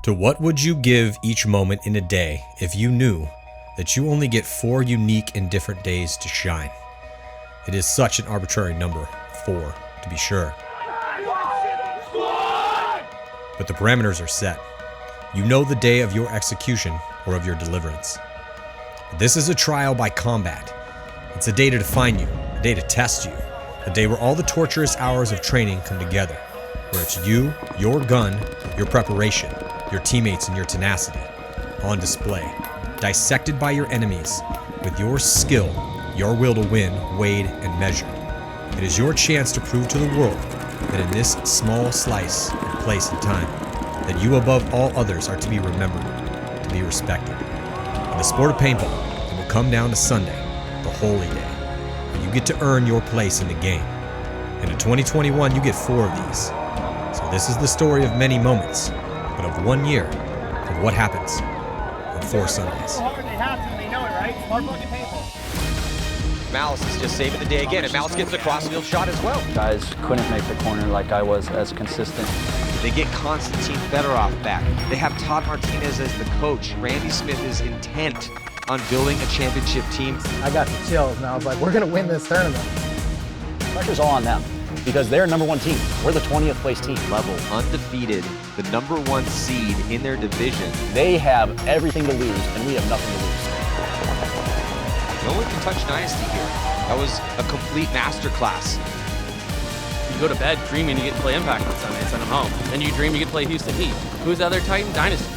To what would you give each moment in a day if you knew that you only get 4 unique and different days to shine? It is such an arbitrary number, 4 to be sure. But the parameters are set. You know the day of your execution or of your deliverance. This is a trial by combat. It's a day to define you, a day to test you, a day where all the torturous hours of training come together, where it's you, your gun, your preparation, your teammates, and your tenacity on display, dissected by your enemies, with your skill, your will to win, weighed and measured. It is your chance to prove to the world that in this small slice of place and time, that you above all others are to be remembered, to be respected. In the sport of paintball, it will come down to Sunday, the holy day, where you get to earn your place in the game. And in 2021, you get 4 of these. So this is the story of many moments, but of 1 year of what happens on 4 Sundays. So hard, they have to, they know it, right? Smart fucking paintball. Malice is just saving the day again, and Malice gets the crossfield shot as well. Guys couldn't make the corner like I was as consistent. They get Konstantin Fedorov back. They have Todd Martinez as the coach. Randy Smith is intent on building a championship team. I got the chills, and I was like, we're going to win this tournament. Pressure's all on them because they're number 1 team. We're the 20th place team. Level undefeated, the number 1 seed in their division. They have everything to lose, and we have nothing to lose. No one can touch Dynasty here. That was a complete masterclass. You go to bed dreaming you get to play Impact on Sunday and send them home. Then you dream you get to play Houston Heat. Who's the other Titan? Dynasty.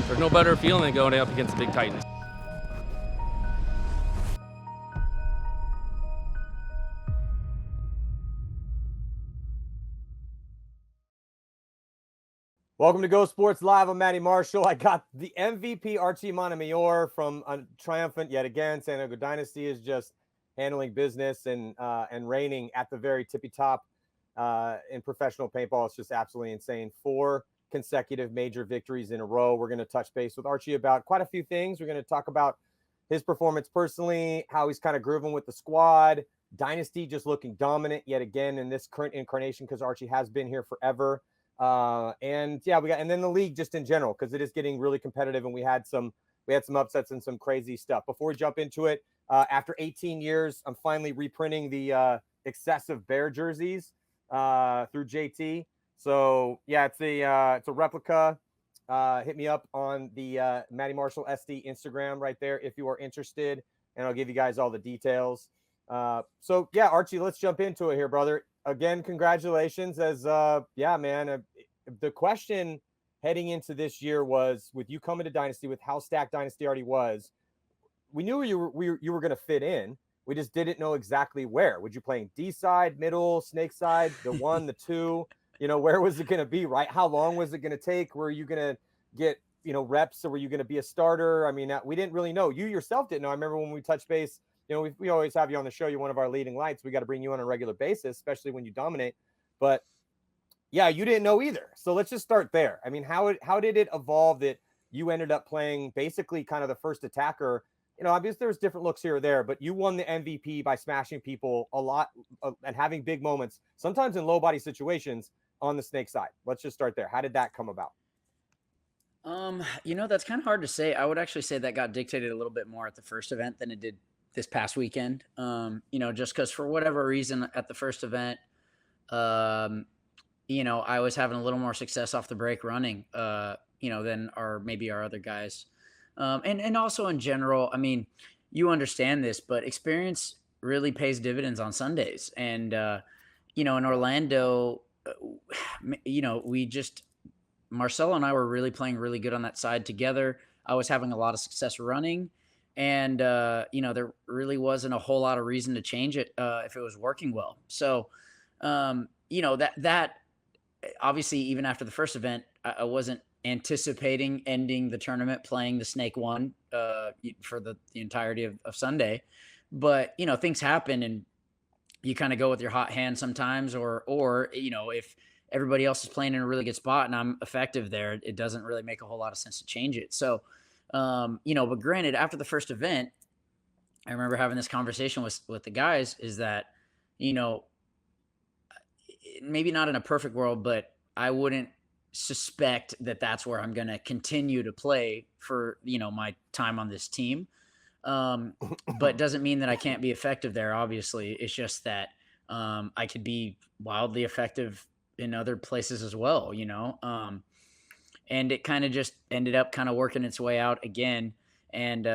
There's no better feeling than going up against the big Titans. Welcome to Go Sports Live. I'm Matty Marshall. I got the MVP Archie Montemayor from triumphant yet again. San Diego Dynasty is just handling business and reigning at the very tippy top in professional paintball. It's just absolutely insane. 4 consecutive major victories in a row. We're going to touch base with Archie about quite a few things. We're going to talk about his performance personally, how he's kind of grooving with the squad, Dynasty just looking dominant yet again in this current incarnation because Archie has been here forever. And then the league just in general, because it is getting really competitive, and we had some upsets and some crazy stuff. Before we jump into it, after 18 years, I'm finally reprinting the excessive bear jerseys through JT. So yeah, it's a replica. Hit me up on the Matty Marshall SD Instagram right there if you are interested, and I'll give you guys all the details. So yeah, Archie, let's jump into it here, brother. Again, congratulations. The question heading into this year was, with you coming to Dynasty, with how stacked Dynasty already was, we knew you were going to fit in. We just didn't know exactly where. Would you playing D side, middle, snake side, the 1, the 2? Where was it going to be, right? How long was it going to take? Were you going to get, reps, or were you going to be a starter? I mean, we didn't really know. You yourself didn't know. I remember when we touched base, we always have you on the show. You're one of our leading lights. We got to bring you on a regular basis, especially when you dominate. But yeah, you didn't know either. So let's just start there. I mean, how did it evolve that you ended up playing basically kind of the first attacker? Obviously there's different looks here or there, but you won the MVP by smashing people a lot and having big moments, sometimes in low body situations on the snake side. Let's just start there. How did that come about? That's kind of hard to say. I would actually say that got dictated a little bit more at the first event than it did this past weekend. Just because for whatever reason at the first event, I was having a little more success off the break running, than our other guys. And also in general, I mean, you understand this, but experience really pays dividends on Sundays. And, in Orlando, Marcelo and I were really playing really good on that side together. I was having a lot of success running. And, there really wasn't a whole lot of reason to change it if it was working well. So, that obviously, even after the first event, I wasn't anticipating ending the tournament playing the Snake 1 for the entirety of Sunday. But, things happen and you kind of go with your hot hand sometimes, or if everybody else is playing in a really good spot and I'm effective there, it doesn't really make a whole lot of sense to change it. So, but granted, after the first event, I remember having this conversation with the guys is that, maybe not in a perfect world, but I wouldn't suspect that that's where I'm going to continue to play for, my time on this team. But doesn't mean that I can't be effective there. Obviously, it's just that I could be wildly effective in other places as well, and it kind of just ended up kind of working its way out again. And,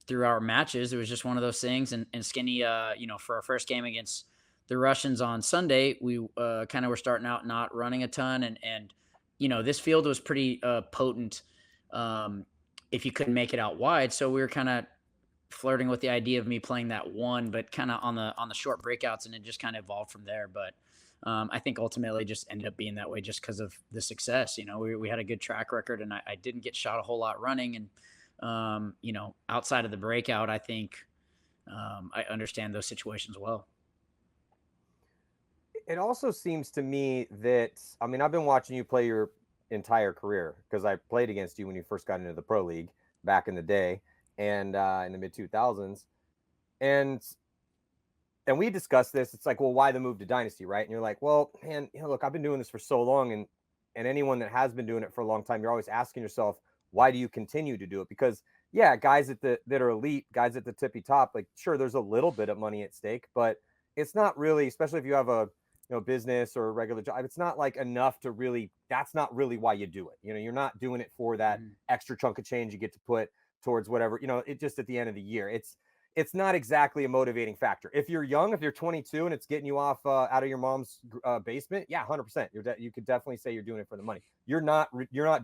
through our matches, it was just one of those things. And Skinny, for our first game against the Russians on Sunday, we kind of were starting out not running a ton. And this field was pretty potent if you couldn't make it out wide. So we were kind of flirting with the idea of me playing that one, but kind of on the short breakouts, and it just kind of evolved from there. But I think ultimately just ended up being that way just because of the success. We had a good track record, and I didn't get shot a whole lot running. And, outside of the breakout, I think I understand those situations well. It also seems to me that, I mean, I've been watching you play your entire career because I played against you when you first got into the pro league back in the day and in the mid 2000s. And we discussed this. It's like, well, why the move to Dynasty, right? And you're like, well, man, look, I've been doing this for so long, and anyone that has been doing it for a long time, you're always asking yourself, why do you continue to do it? Because yeah, guys that are elite, guys at the tippy top, like sure, there's a little bit of money at stake, but it's not really, especially if you have a business or a regular job, it's not like enough to really, that's not really why you do it. You're not doing it for that extra chunk of change you get to put towards whatever, it just at the end of the year, it's not exactly a motivating factor. If you're young, if you're 22 and it's getting you off out of your mom's basement, yeah, 100%. You could definitely say you're doing it for the money. You're not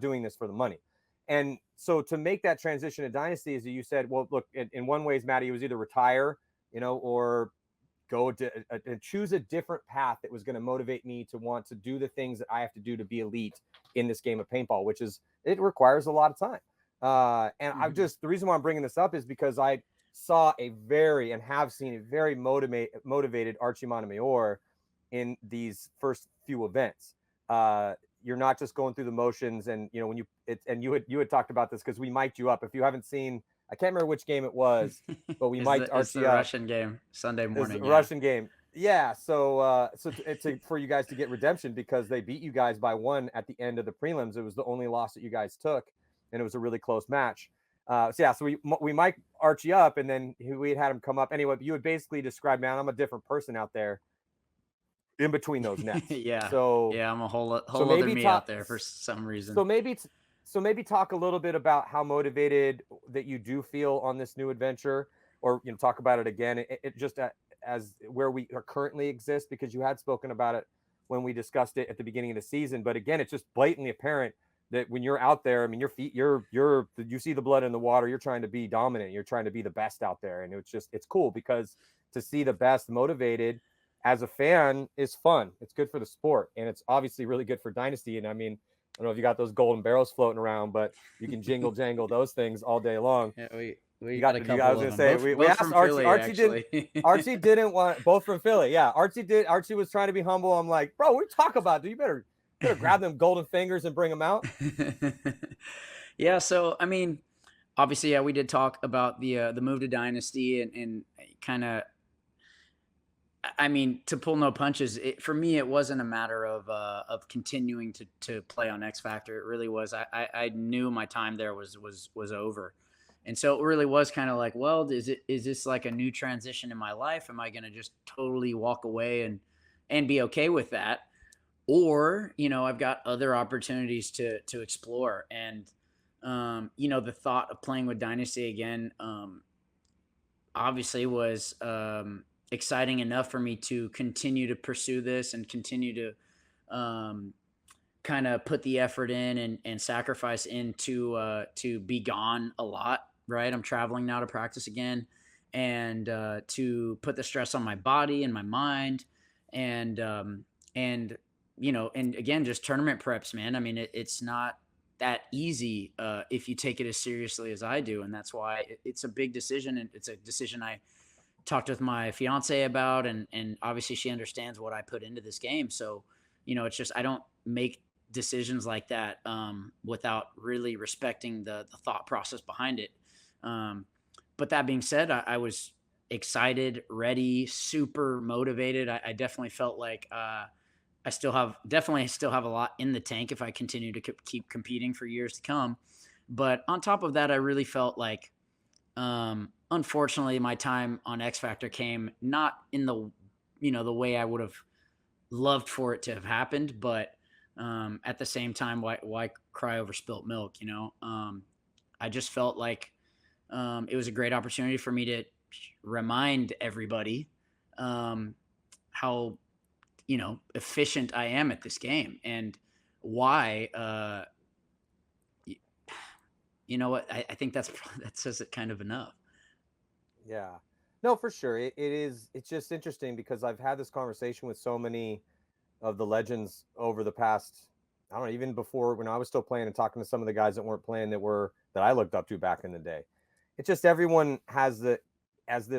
doing this for the money. And so to make that transition to Dynasty, as you said, well, look, in one ways, Matty, it was either retire, or go to choose a different path that was going to motivate me to want to do the things that I have to do to be elite in this game of paintball, which is, it requires a lot of time. And the reason why I'm bringing this up is because I saw have seen a very motivated Archie Montemayor in these first few events. You're not just going through the motions, and when you had talked about this because we mic'd you up. If you haven't seen, I can't remember which game it was, but we mic'd Archie. It's the Russian game Sunday morning. Russian game, yeah. So for you guys to get redemption because they beat you guys by 1 at the end of the prelims. It was the only loss that you guys took, and it was a really close match. So we mic'd Archie up, and then we had him come up anyway. But you would basically describe, man, I'm a different person out there in between those nets. Yeah. So yeah, I'm a whole other me out there for some reason. So maybe talk a little bit about how motivated that you do feel on this new adventure, or talk about it again. It just as where we are currently exist, because you had spoken about it when we discussed it at the beginning of the season. But again, it's just blatantly apparent that when you're out there, I mean, your feet, you see the blood in the water. You're trying to be dominant. You're trying to be the best out there, and it's cool because to see the best motivated as a fan is fun. It's good for the sport, and it's obviously really good for Dynasty. And I mean, I don't know if you got those golden barrels floating around, but you can jingle jangle those things all day long. Yeah, we got a couple. I was going to say we asked Archie. Philly, Archie didn't want both from Philly. Yeah, Archie was trying to be humble. I'm like, bro, we talk about it. You better grab them golden fingers and bring them out. Yeah. So I mean, obviously, yeah, we did talk about the move to Dynasty and kind of. I mean, to pull no punches, for me, it wasn't a matter of continuing to play on X Factor. It really was. I knew my time there was over. And so it really was kind of like, well, is this like a new transition in my life? Am I going to just totally walk away and be okay with that? Or, I've got other opportunities to explore. And, the thought of playing with Dynasty again, obviously was, exciting enough for me to continue to pursue this and continue to kind of put the effort in and sacrifice into to be gone a lot, right? I'm traveling now to practice again, and to put the stress on my body and my mind, and again, just tournament preps, man. I mean, it's not that easy if you take it as seriously as I do, and that's why it's a big decision, and it's a decision I talked with my fiance about, and obviously she understands what I put into this game. So, it's just, I don't make decisions like that without really respecting the thought process behind it. But that being said, I was excited, ready, super motivated. I definitely felt like I definitely still have a lot in the tank if I continue to keep competing for years to come. But on top of that, I really felt like, unfortunately, my time on X Factor came not in the, the way I would have loved for it to have happened, but at the same time, why cry over spilt milk? I just felt like it was a great opportunity for me to remind everybody how efficient I am at this game, and why. You know what? I think that says it kind of enough. Yeah. No, for sure. It is. It's just interesting because I've had this conversation with so many of the legends over the past, I don't know, even before when I was still playing and talking to some of the guys that weren't playing that I looked up to back in the day. It's just everyone has you have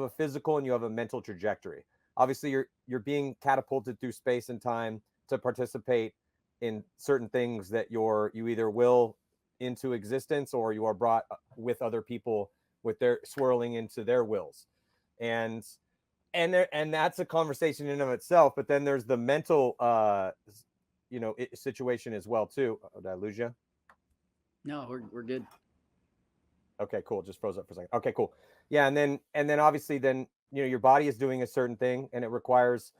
a physical and you have a mental trajectory. Obviously you're being catapulted through space and time to participate in certain things that you either will into existence or you are brought with other people with their swirling into their wills. And that's a conversation in and of itself, but then there's the mental situation as well too. Oh, did I lose you? No, we're good. Okay, cool. Just froze up for a second. Okay, cool. Yeah, and then obviously then your body is doing a certain thing and it requires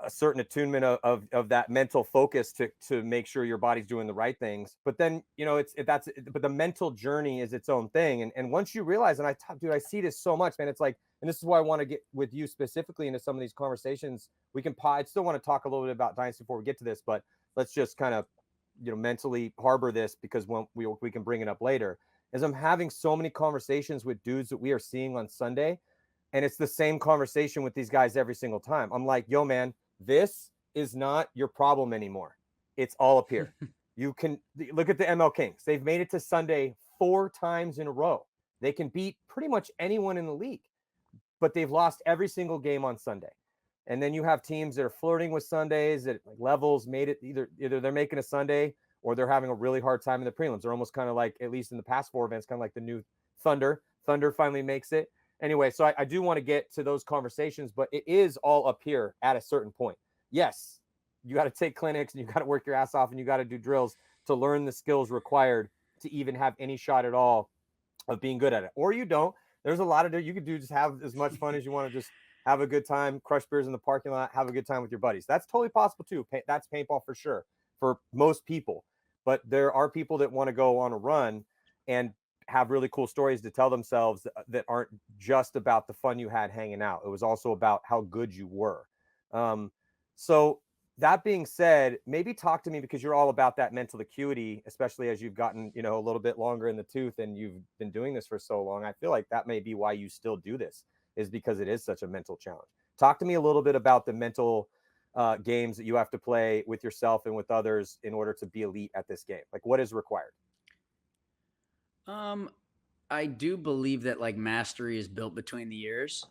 a certain attunement of that mental focus to make sure your body's doing the right things. But then but the mental journey is its own thing. And once you realize, and I see this so much, man, it's like, and this is why I want to get with you specifically into some of these conversations. I still want to talk a little bit about Dynasty before we get to this, but let's just kind of mentally harbor this because when we can bring it up later. As I'm having so many conversations with dudes that we are seeing on Sunday, and it's the same conversation with these guys every single time. I'm like, yo, man, this is not your problem anymore. It's all up here. You can look at the ML Kings. They've made it to Sunday 4 times in a row. They can beat pretty much anyone in the league, but they've lost every single game on Sunday. And then you have teams that are flirting with Sundays at levels, made it either they're making a Sunday or they're having a really hard time in the prelims. They're almost kind of like, at least in the past 4 events, kind of like the new Thunder. Thunder finally makes it. Anyway, so I do want to get to those conversations, but it is all up here at a certain point. Yes, you got to take clinics and you got to work your ass off and you got to do drills to learn the skills required to even have any shot at all of being good at it. Or you don't. There's a lot of you could do, just have as much fun as you want to, just have a good time, crush beers in the parking lot, have a good time with your buddies. That's totally possible too. That's paintball for sure for most people. But there are people that want to go on a run and have really cool stories to tell themselves that aren't just about the fun you had hanging out. It was also about how good you were. So that being said, maybe talk to me, because you're all about that mental acuity, especially as you've gotten, a little bit longer in the tooth and you've been doing this for so long. I feel like that may be why you still do this, is because it is such a mental challenge. Talk to me a little bit about the mental games that you have to play with yourself and with others in order to be elite at this game. Like, what is required? I do believe that mastery is built between the years,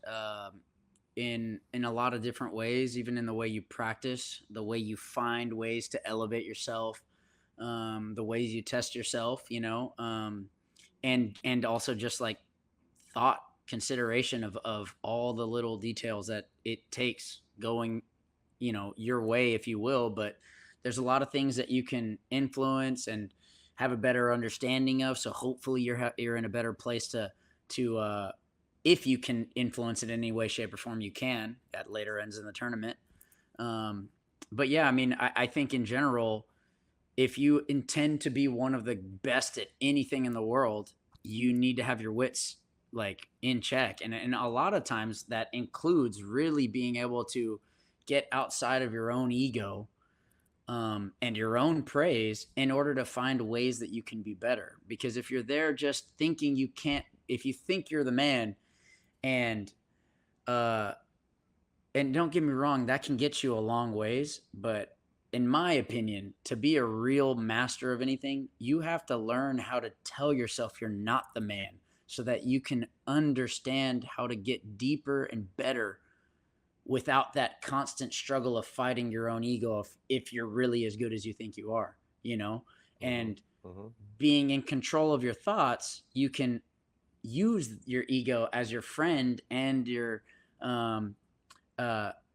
in a lot of different ways, even in the way you practice, the way you find ways to elevate yourself, the ways you test yourself, and also just thought consideration of all the little details that it takes going, your way, if you will. But there's a lot of things that you can influence and have a better understanding of. So hopefully you're in a better place to if you can influence it in any way, shape, or form, you can at later ends in the tournament. But yeah, I mean, I think in general, if you intend to be one of the best at anything in the world, you need to have your wits in check. And a lot of times that includes really being able to get outside of your own ego and your own praise in order to find ways that you can be better. Because if you're there just thinking you can't, if you think you're the man, and don't get me wrong, that can get you a long ways. But in my opinion, to be a real master of anything, you have to learn how to tell yourself you're not the man, so that you can understand how to get deeper and better without that constant struggle of fighting your own ego if you're really as good as you think you are, and being in control of your thoughts. You can use your ego as your friend and your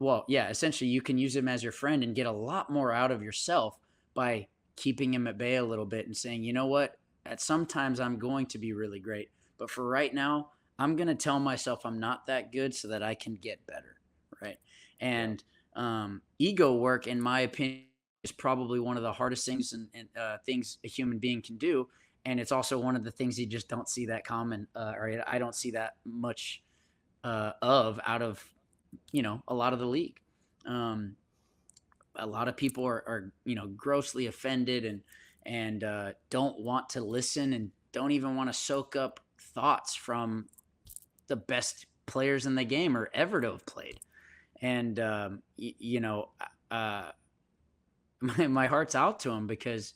well, yeah, essentially you can use him as your friend and get a lot more out of yourself by keeping him at bay a little bit and saying, you know what, at sometimes I'm going to be really great, but for right now, I'm going to tell myself I'm not that good so that I can get better. Right. And ego work, in my opinion, is probably one of the hardest things and things a human being can do. And it's also one of the things you just don't see that common, or I don't see that much out of, a lot of the league. A lot of people are grossly offended and don't want to listen and don't even want to soak up thoughts from the best players in the game or ever to have played. And, my heart's out to them, because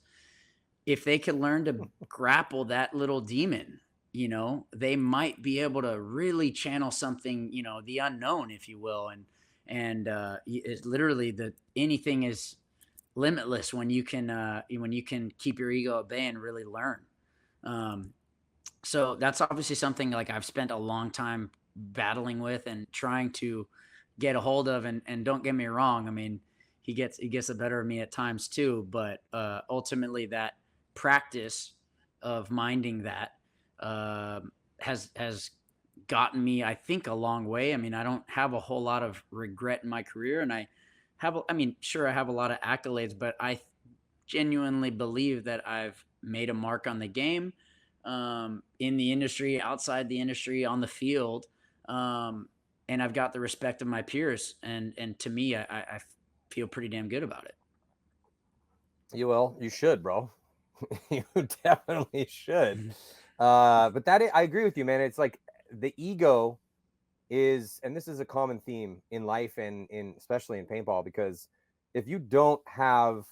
if they could learn to grapple that little demon, they might be able to really channel something, the unknown, if you will. And it's literally anything is limitless when you can keep your ego at bay and really learn. So that's obviously something like I've spent a long time battling with and trying to get a hold of. And don't get me wrong, I mean, he gets the better of me at times too, but ultimately that practice of minding that has gotten me, I think, a long way. I mean, I don't have a whole lot of regret in my career, and sure, I have a lot of accolades, but I genuinely believe that I've made a mark on the game, in the industry, outside the industry, on the field, and I've got the respect of my peers, and to me, I feel pretty damn good about it. You should, bro. You definitely should. But I agree with you, man. It's like the ego is, and this is a common theme in life and especially in paintball, because if you don't have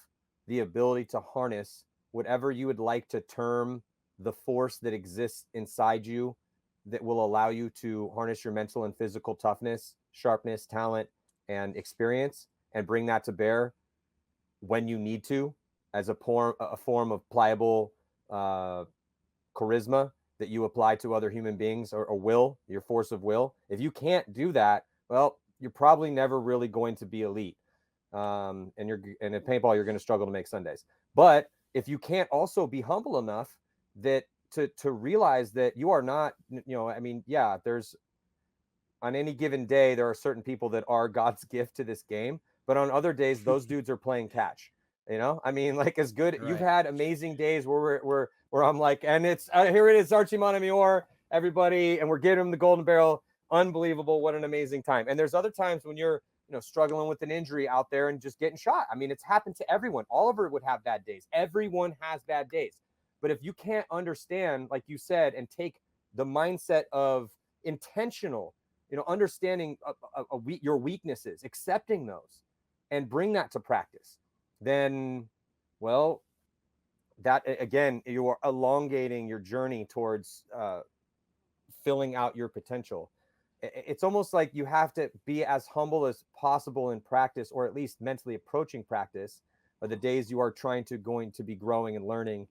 the ability to harness whatever you would like to term the force that exists inside you that will allow you to harness your mental and physical toughness, sharpness, talent, and experience, and bring that to bear when you need to, as a form of pliable charisma that you apply to other human beings, or will, your force of will. If you can't do that, well, you're probably never really going to be elite. And in paintball, you're going to struggle to make Sundays. But if you can't also be humble enough that to realize that you are not, there's, on any given day, there are certain people that are God's gift to this game, but on other days, those dudes are playing catch. Like, as good, right. You've had amazing days where I'm like, and it's here it is, Archie Montemayor, everybody, and we're getting him the golden barrel. Unbelievable. What an amazing time. And there's other times when you're, struggling with an injury out there and just getting shot. I mean, it's happened to everyone. Oliver would have bad days. Everyone has bad days. But if you can't understand, like you said, and take the mindset of intentional, understanding your weaknesses, accepting those, and bring that to practice, then, well, that, again, you are elongating your journey towards filling out your potential. It's almost like you have to be as humble as possible in practice, or at least mentally approaching practice, or the days you are going to be growing and learning,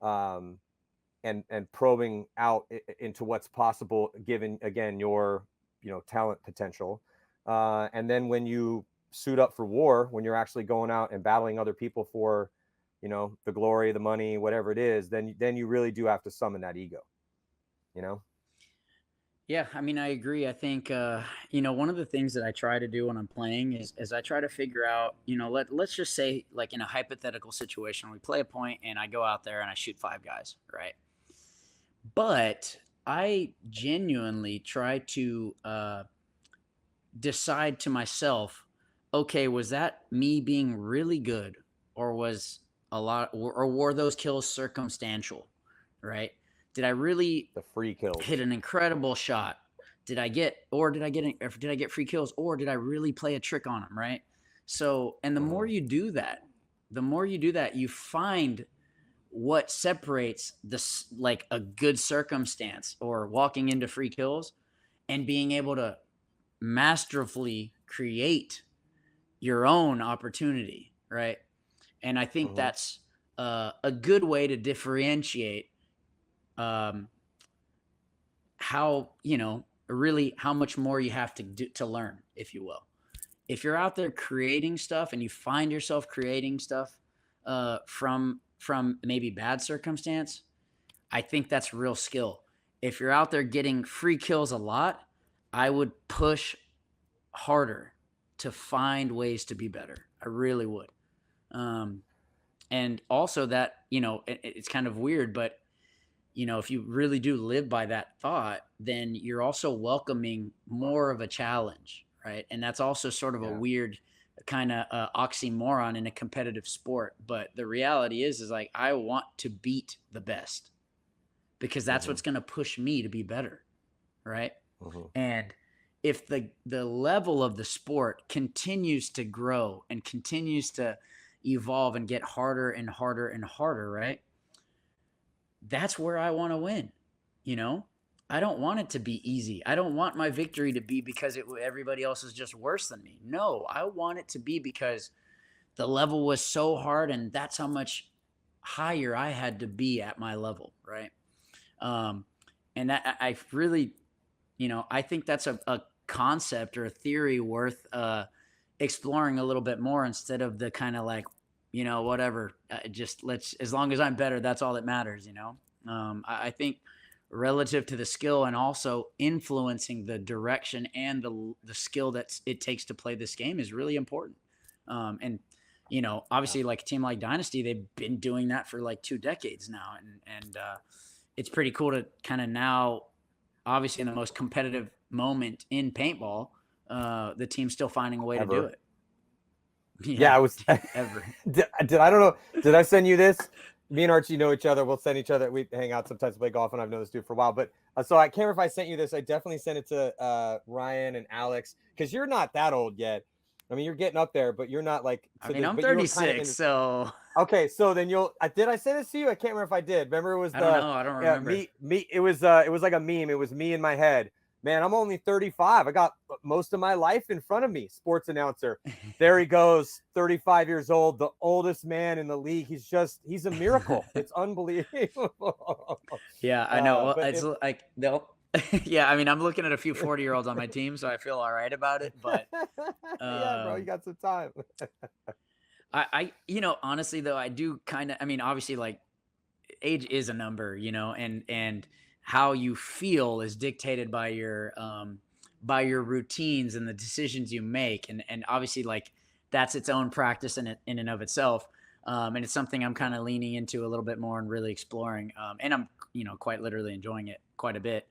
and probing out into what's possible, given, again, your, talent potential. And then when you suit up for war, when you're actually going out and battling other people for, the glory, the money, whatever it is, then you really do have to summon that ego, Yeah, I mean, I agree. I think, one of the things that I try to do when I'm playing is I try to figure out, let's just say, like, in a hypothetical situation, we play a point and I go out there and I shoot 5 guys, right? But I genuinely try to decide to myself, okay, was that me being really good, or were those kills circumstantial, right? Did I really the free kills hit an incredible shot? Did I get free kills, or did I really play a trick on them, right? So, and the more you do that, you find what separates this, like, a good circumstance or walking into free kills, and being able to masterfully create your own opportunity, right? And I think that's a good way to differentiate how, really how much more you have to do to learn, if you will. if you're out there creating stuff and you find yourself creating stuff from maybe bad circumstance, I think that's real skill. If you're out there getting free kills a lot, I would push harder to find ways to be better. I really would. And also that, it's kind of weird, but if you really do live by that thought, then you're also welcoming more of a challenge, right? And that's also sort of a weird kind of oxymoron in a competitive sport. But the reality is like, I want to beat the best because that's what's going to push me to be better, right? And if the level of the sport continues to grow and continues to evolve and get harder and harder and harder, right? That's where I want to win. I don't want it to be easy. I don't want my victory to be because everybody else is just worse than me. No, I want it to be because the level was so hard and that's how much higher I had to be at my level, right? And that I really, I think that's a concept or a theory worth exploring a little bit more instead of the kind of like, whatever, as long as I'm better, that's all that matters, I think relative to the skill and also influencing the direction and the skill that it takes to play this game is really important. And, obviously like a team like Dynasty, they've been doing that for like 2 decades now. And it's pretty cool to kind of now, obviously in the most competitive moment in paintball, the team's still finding a way to do it. Yeah, I was ever. I don't know. Did I send you this? Me and Archie know each other. We'll send each other. We hang out sometimes, play golf, and I've known this dude for a while. But so I can't remember if I sent you this. I definitely sent it to Ryan and Alex because you're not that old yet. I mean, you're getting up there, but you're not like. I'm 36, so. Okay, so then did I send this to you? I can't remember if I did. Remember, it was I don't remember. Me. It was like a meme. It was me in my head. Man, I'm only 35. I got most of my life in front of me. Sports announcer. There he goes, 35 years old, the oldest man in the league. He's a miracle. It's unbelievable. Yeah, I know. It's like, no. Yeah, I mean, I'm looking at a few 40-year-olds on my team, so I feel all right about it. But yeah, bro, you got some time. I honestly, though, I do kind of, I mean, obviously, like, age is a number, and how you feel is dictated by your routines and the decisions you make. And obviously like that's its own practice in and of itself. And it's something I'm kind of leaning into a little bit more and really exploring. And I'm, quite literally enjoying it quite a bit.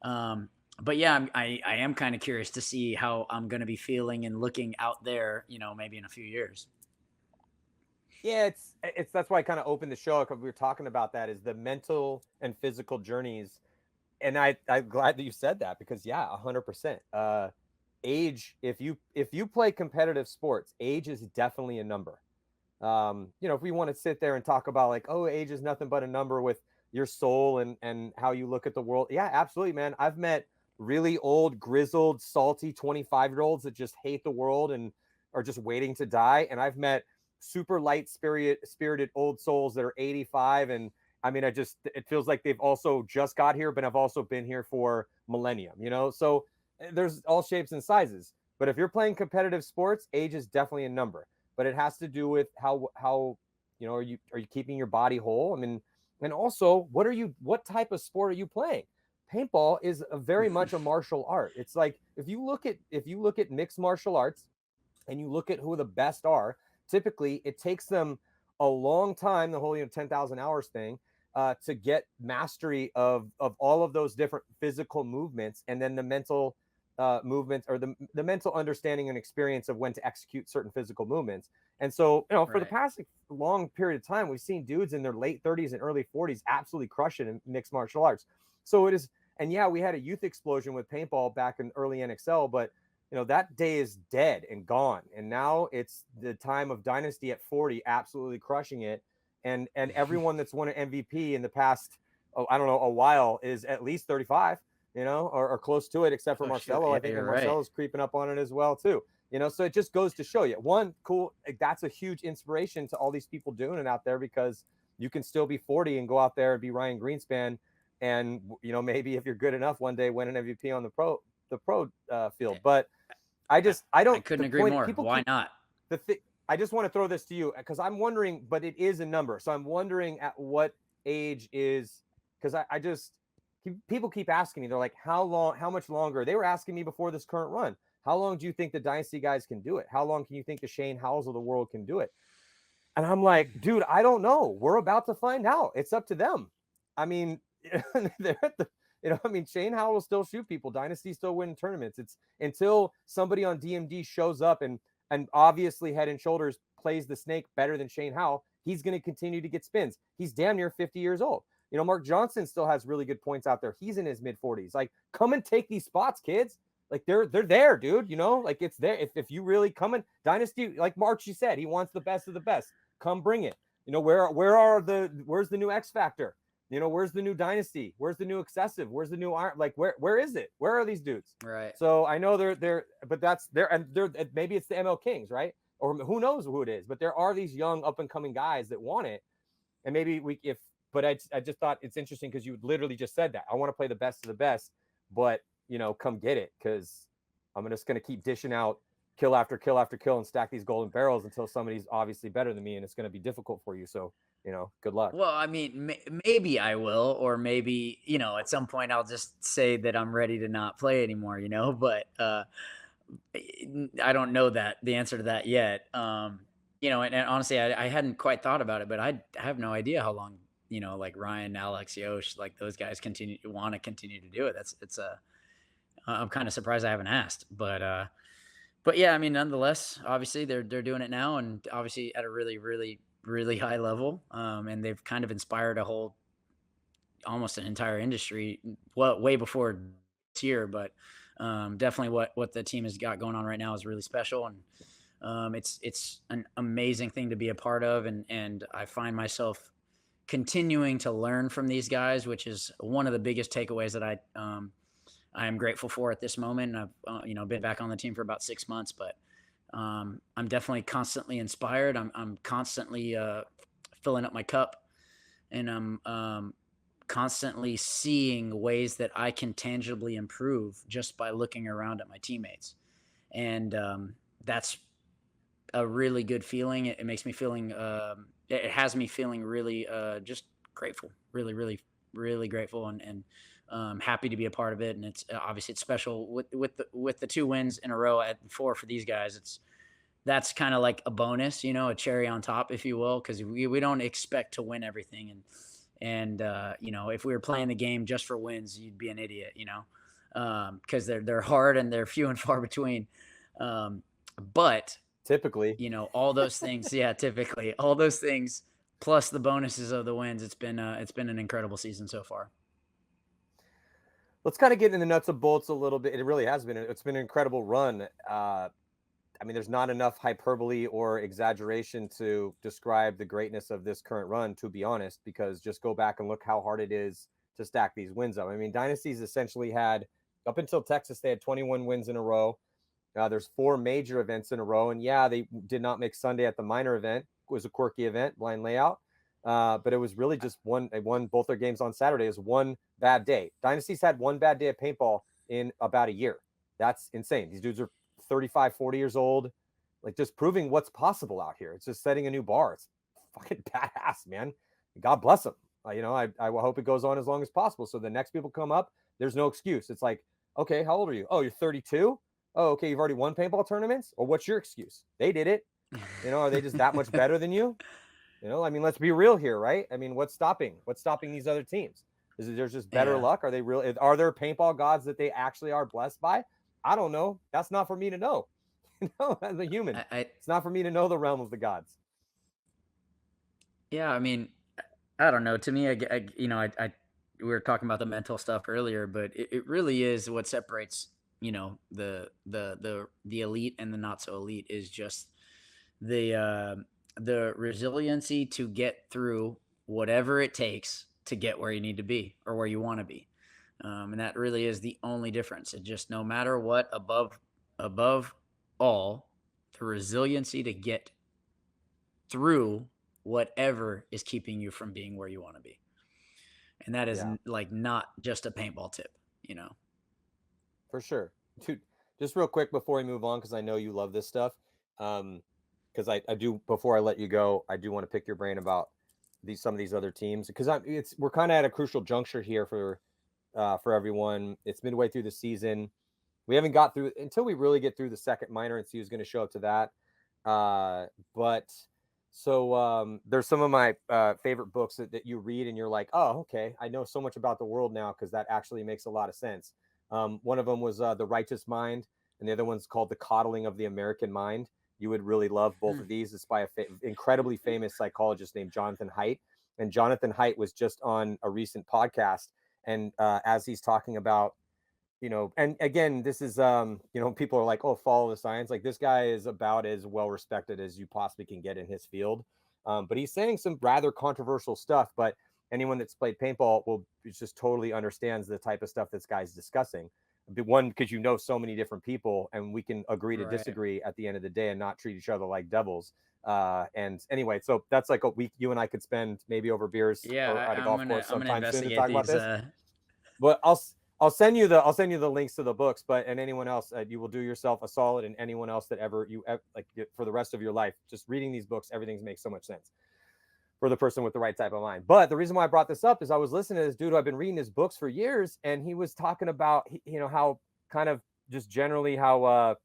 But yeah, I am kind of curious to see how I'm going to be feeling and looking out there, maybe in a few years. Yeah, it's that's why I kind of opened the show because we were talking about that is the mental and physical journeys. And I'm glad that you said that because 100%. Age, if you play competitive sports, age is definitely a number. If we want to sit there and talk about like, oh, age is nothing but a number with your soul and how you look at the world. Yeah, absolutely, man. I've met really old, grizzled, salty 25-year-olds that just hate the world and are just waiting to die. And I've met super light spirited old souls that are 85 and I mean, it feels like they've also just got here, but I've also been here for millennium, so there's all shapes and sizes. But if you're playing competitive sports, age is definitely a number, but it has to do with how are you keeping your body whole? I mean, and also what type of sport are you playing? Paintball is very much a martial art. It's like, if you look at mixed martial arts and you look at who the best are, typically it takes them a long time, the whole 10,000 hours thing, to get mastery of all of those different physical movements, and then the mental movements or the mental understanding and experience of when to execute certain physical movements. And so, for the past long period of time, we've seen dudes in their late 30s and early 40s absolutely crush it in mixed martial arts. So it is, and yeah, we had a youth explosion with paintball back in early NXL, but that day is dead and gone. And now it's the time of Dynasty at 40, absolutely crushing it. And everyone that's won an MVP in the past, a while is at least 35, or close to it, except for Marcelo. Sure. I think Marcelo's creeping up on it as well too. So it just goes to show you, one, cool. That's a huge inspiration to all these people doing it out there, because you can still be 40 and go out there and be Ryan Greenspan. And, maybe if you're good enough one day, win an MVP on the pro field. But I don't. couldn't the agree point- more. people Why keep- not? I just want to throw this to you because I'm wondering, but it is a number. So I'm wondering at what age is, because people keep asking me, they're like, how much longer? They were asking me before this current run, how long do you think the Dynasty guys can do it? How long can you think the Shane Howells of the world can do it? And I'm like, dude, I don't know. We're about to find out. It's up to them. I mean, they're at the, Shane Howell will still shoot people. Dynasty still win tournaments. It's until somebody on DMD shows up and obviously head and shoulders plays the snake better than Shane Howell, he's going to continue to get spins. He's damn near 50 years old. Mark Johnson still has really good points out there. He's in his mid 40s. Like, come and take these spots, kids. Like, they're there, dude. Like, it's there. If you really come in Dynasty, like Archie said, he wants the best of the best. Come bring it. Where's the new X Factor? Where's the new Dynasty? Where's the new Excessive? Where's the new Iron? Like, where is it? Where are these dudes? Right. So I know they're, but that's there, and they're, maybe it's the ML Kings, right? Or who knows who it is? But there are these young up and coming guys that want it, and maybe but I just thought it's interesting because you literally just said that I want to play the best of the best, but come get it, because I'm just going to keep dishing out kill after kill after kill and stack these golden barrels until somebody's obviously better than me, and it's going to be difficult for you. So good luck. Well, I mean, maybe I will, or maybe, at some point I'll just say that I'm ready to not play anymore, but I don't know the answer to that yet. And honestly, I hadn't quite thought about it, but I have no idea how long, like Ryan, Alex, Yosh, like those guys want to continue to do it. I'm kind of surprised I haven't asked, but yeah, I mean, nonetheless, obviously they're doing it now, and obviously at a really, really, really high level. And they've kind of inspired almost an entire industry, well, way before this year, but definitely what the team has got going on right now is really special. And it's an amazing thing to be a part of. And I find myself continuing to learn from these guys, which is one of the biggest takeaways that I am grateful for at this moment. And I've been back on the team for about 6 months, but I'm definitely constantly inspired. I'm constantly filling up my cup, and I'm constantly seeing ways that I can tangibly improve just by looking around at my teammates. And that's a really good feeling. It makes me it has me feeling really just grateful, really, really, really grateful, and happy to be a part of it. And it's obviously it's special with the 2 wins in a row at 4 for these guys. That's kind of like a bonus, a cherry on top, if you will, because we don't expect to win everything. And if we were playing the game just for wins, you'd be an idiot, because they're hard and they're few and far between. But typically, all those things, typically all those things, plus the bonuses of the wins, it's been an incredible season so far. Let's kind of get into the nuts and bolts a little bit. It really has been. It's been an incredible run. I mean, there's not enough hyperbole or exaggeration to describe the greatness of this current run, to be honest, because just go back and look how hard it is to stack these wins up. I mean, Dynasty's essentially had, up until Texas, they had 21 wins in a row. There's 4 major events in a row. And yeah, they did not make Sunday at the minor event. It was a quirky event, blind layout. But it was really just they won both their games on Saturday. It was one bad day. Dynasty's had one bad day of paintball in about a year. That's insane. These dudes are 35, 40 years old, like just proving what's possible out here. It's just setting a new bar. It's fucking badass, man. God bless them. I hope it goes on as long as possible. So the next people come up, there's no excuse. It's like, okay, how old are you? Oh, you're 32. Oh, okay. You've already won paintball tournaments, or what's your excuse? They did it. Are they just that much better than you? I mean, let's be real here, right? I mean, what's stopping these other teams? Is it there's just better luck? Are there paintball gods that they actually are blessed by? I don't know. That's not for me to know. As a human, it's not for me to know the realm of the gods. Yeah, I mean, I don't know. To me, we were talking about the mental stuff earlier, but it really is what separates, the elite and the not so elite is just the resiliency to get through whatever it takes to get where you need to be or where you want to be. And that really is the only difference. It just, no matter what, above all, the resiliency to get through whatever is keeping you from being where you want to be. And that is like not just a paintball tip, For sure. Dude, just real quick before we move on, because I know you love this stuff. Because I do, before I let you go, I do want to pick your brain about some of these other teams, because we're kind of at a crucial juncture here for everyone. It's midway through the season. We haven't got through until we really get through the second minor and see who's going to show up to that. But so there's some of my favorite books that you read and you're like, oh, okay, I know so much about the world now, because that actually makes a lot of sense. One of them was The Righteous Mind, and the other one's called The Coddling of the American Mind. You would really love both of these. It's by an incredibly famous psychologist named Jonathan Haidt. And Jonathan Haidt was just on a recent podcast. And as he's talking about, and again, this is, people are like, oh, follow the science. Like, this guy is about as well respected as you possibly can get in his field. But he's saying some rather controversial stuff. But anyone that's played paintball just totally understands the type of stuff this guy's discussing. One, because so many different people, and we can agree to disagree at the end of the day and not treat each other like devils. And anyway, so that's like a week you and I could spend maybe over beers or at a golf course sometime soon to talk about this. But I'll send you the links to the books. But and anyone else, you will do yourself a solid, and anyone else that ever like for the rest of your life, just reading these books, everything makes so much sense for the person with the right type of mind. But the reason why I brought this up is I was listening to this dude who I've been reading his books for years, and he was talking about, how kind of just generally how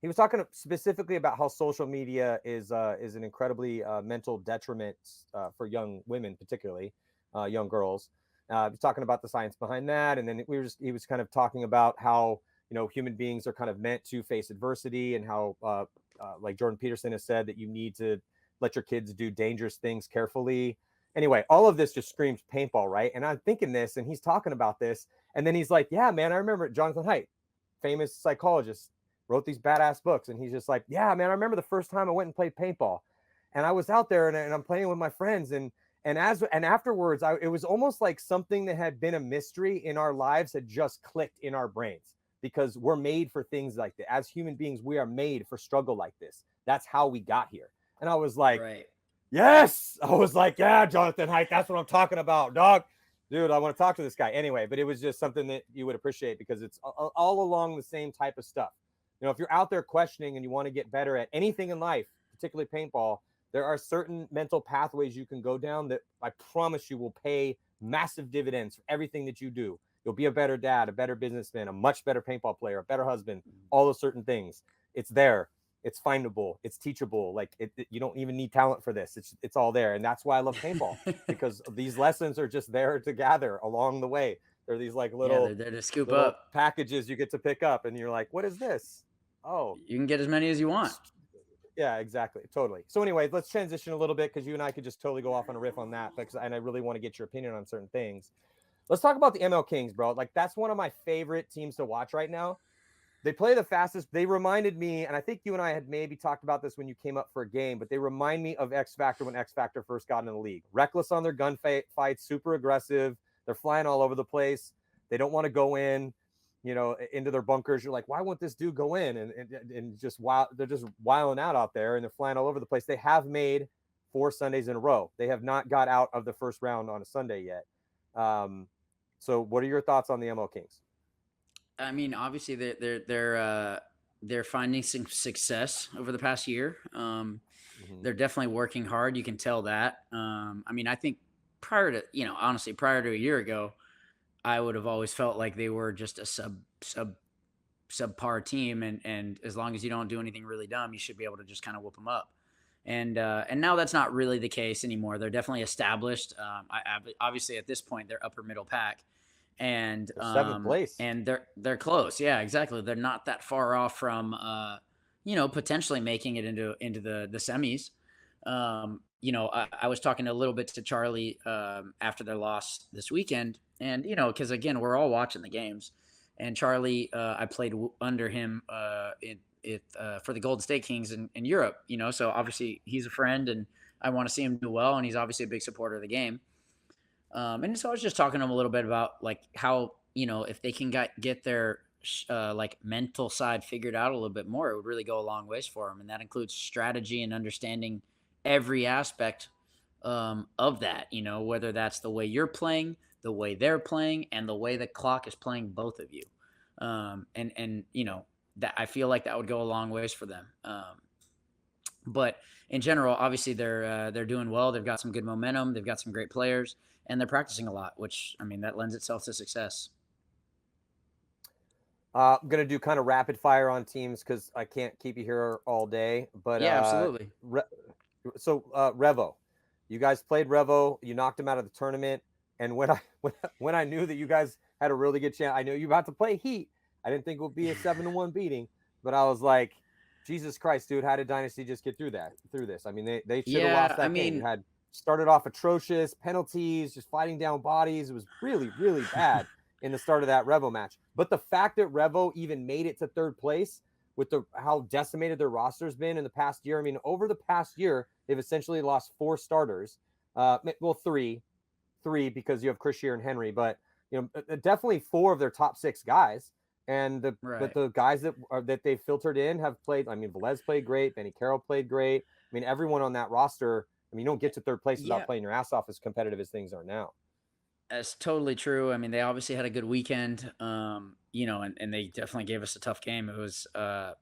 he was talking specifically about how social media is an incredibly mental detriment for young women, particularly young girls. He was talking about the science behind that, and then he was kind of talking about how human beings are kind of meant to face adversity, and how like Jordan Peterson has said that you need to let your kids do dangerous things carefully. Anyway, all of this just screams paintball, right? And I'm thinking this, and he's talking about this, and then he's like, yeah, man, I remember Jonathan Haidt, famous psychologist, wrote these badass books, and he's just like, yeah, man, I remember the first time I went and played paintball, and I was out there and I'm playing with my friends, and afterwards, it was almost like something that had been a mystery in our lives had just clicked in our brains, because we're made for things like that. As human beings, we are made for struggle like this. That's how we got here. And I was like, yes. I was like, yeah, Jonathan Haidt, that's what I'm talking about, dog. Dude, I want to talk to this guy. Anyway, but it was just something that you would appreciate, because it's all along the same type of stuff. If you're out there questioning and you want to get better at anything in life, particularly paintball, there are certain mental pathways you can go down that I promise you will pay massive dividends for everything that you do. You'll be a better dad, a better businessman, a much better paintball player, a better husband, all those certain things. It's there. It's findable. It's teachable. Like you don't even need talent for this. It's all there. And that's why I love paintball, because these lessons are just there to gather along the way. They're these like they're there to scoop up packages you get to pick up, and you're like, what is this? Oh, you can get as many as you want. Yeah, exactly. Totally. So anyway, let's transition a little bit, because you and I could just totally go off on a riff on that, and I really want to get your opinion on certain things. Let's talk about the ML Kings, bro. Like, that's one of my favorite teams to watch right now. They play the fastest. They reminded me, and I think you and I had maybe talked about this when you came up for a game, but they remind me of X Factor when X Factor first got into the league. Reckless on their gunfights, super aggressive. They're flying all over the place. They don't want to go in, into their bunkers. You're like, why won't this dude go in? And just they're just wilding out there, and they're flying all over the place. They have made 4 Sundays in a row. They have not got out of the first round on a Sunday yet. So what are your thoughts on the ML Kings? I mean, obviously they're finding some success over the past year. They're definitely working hard. You can tell that. I mean, I think prior to a year ago, I would have always felt like they were just a subpar team, and as long as you don't do anything really dumb, you should be able to just kind of whoop them up. And now that's not really the case anymore. They're definitely established. Obviously at this point they're upper middle pack, and 7th place, and they're close. Yeah, exactly. They're not that far off from potentially making it into the semis. I was talking a little bit to Charlie after their loss this weekend, and because again, we're all watching the games, and Charlie, I played under him for the Golden State Kings in Europe, so obviously he's a friend, and I want to see him do well, and he's obviously a big supporter of the game. And so I was just talking to him a little bit about like how, if they can get their like mental side figured out a little bit more, it would really go a long ways for them. And that includes strategy and understanding every aspect of that, whether that's the way you're playing, the way they're playing, and the way the clock is playing both of you. And that I feel like that would go a long ways for them. But in general, obviously they're doing well. They've got some good momentum. They've got some great players, and they're practicing a lot, which I mean that lends itself to success. I'm gonna do kind of rapid fire on teams because I can't keep you here all day. But Yeah, absolutely. Revo, you guys played Revo. You knocked them out of the tournament. And when I knew that you guys had a really good chance, I knew you were about to play Heat. I didn't think it would be a 7-1 beating, but I was like, Jesus Christ, dude, how did Dynasty just get through this? I mean, they should have lost that game. You had started off atrocious, penalties, just fighting down bodies. It was really, really bad in the start of that Revo match. But the fact that Revo even made it to third place with how decimated their roster's been in the past year. I mean, over the past year, they've essentially lost 4 starters. Three because you have Chris Shear and Henry, but definitely 4 of their top 6 guys. And the guys that they filtered in have played. I mean, Velez played great. Benny Carroll played great. I mean, everyone on that roster. I mean, you don't get to third place without playing your ass off as competitive as things are now. That's totally true. I mean, they obviously had a good weekend, and they definitely gave us a tough game. It was, God,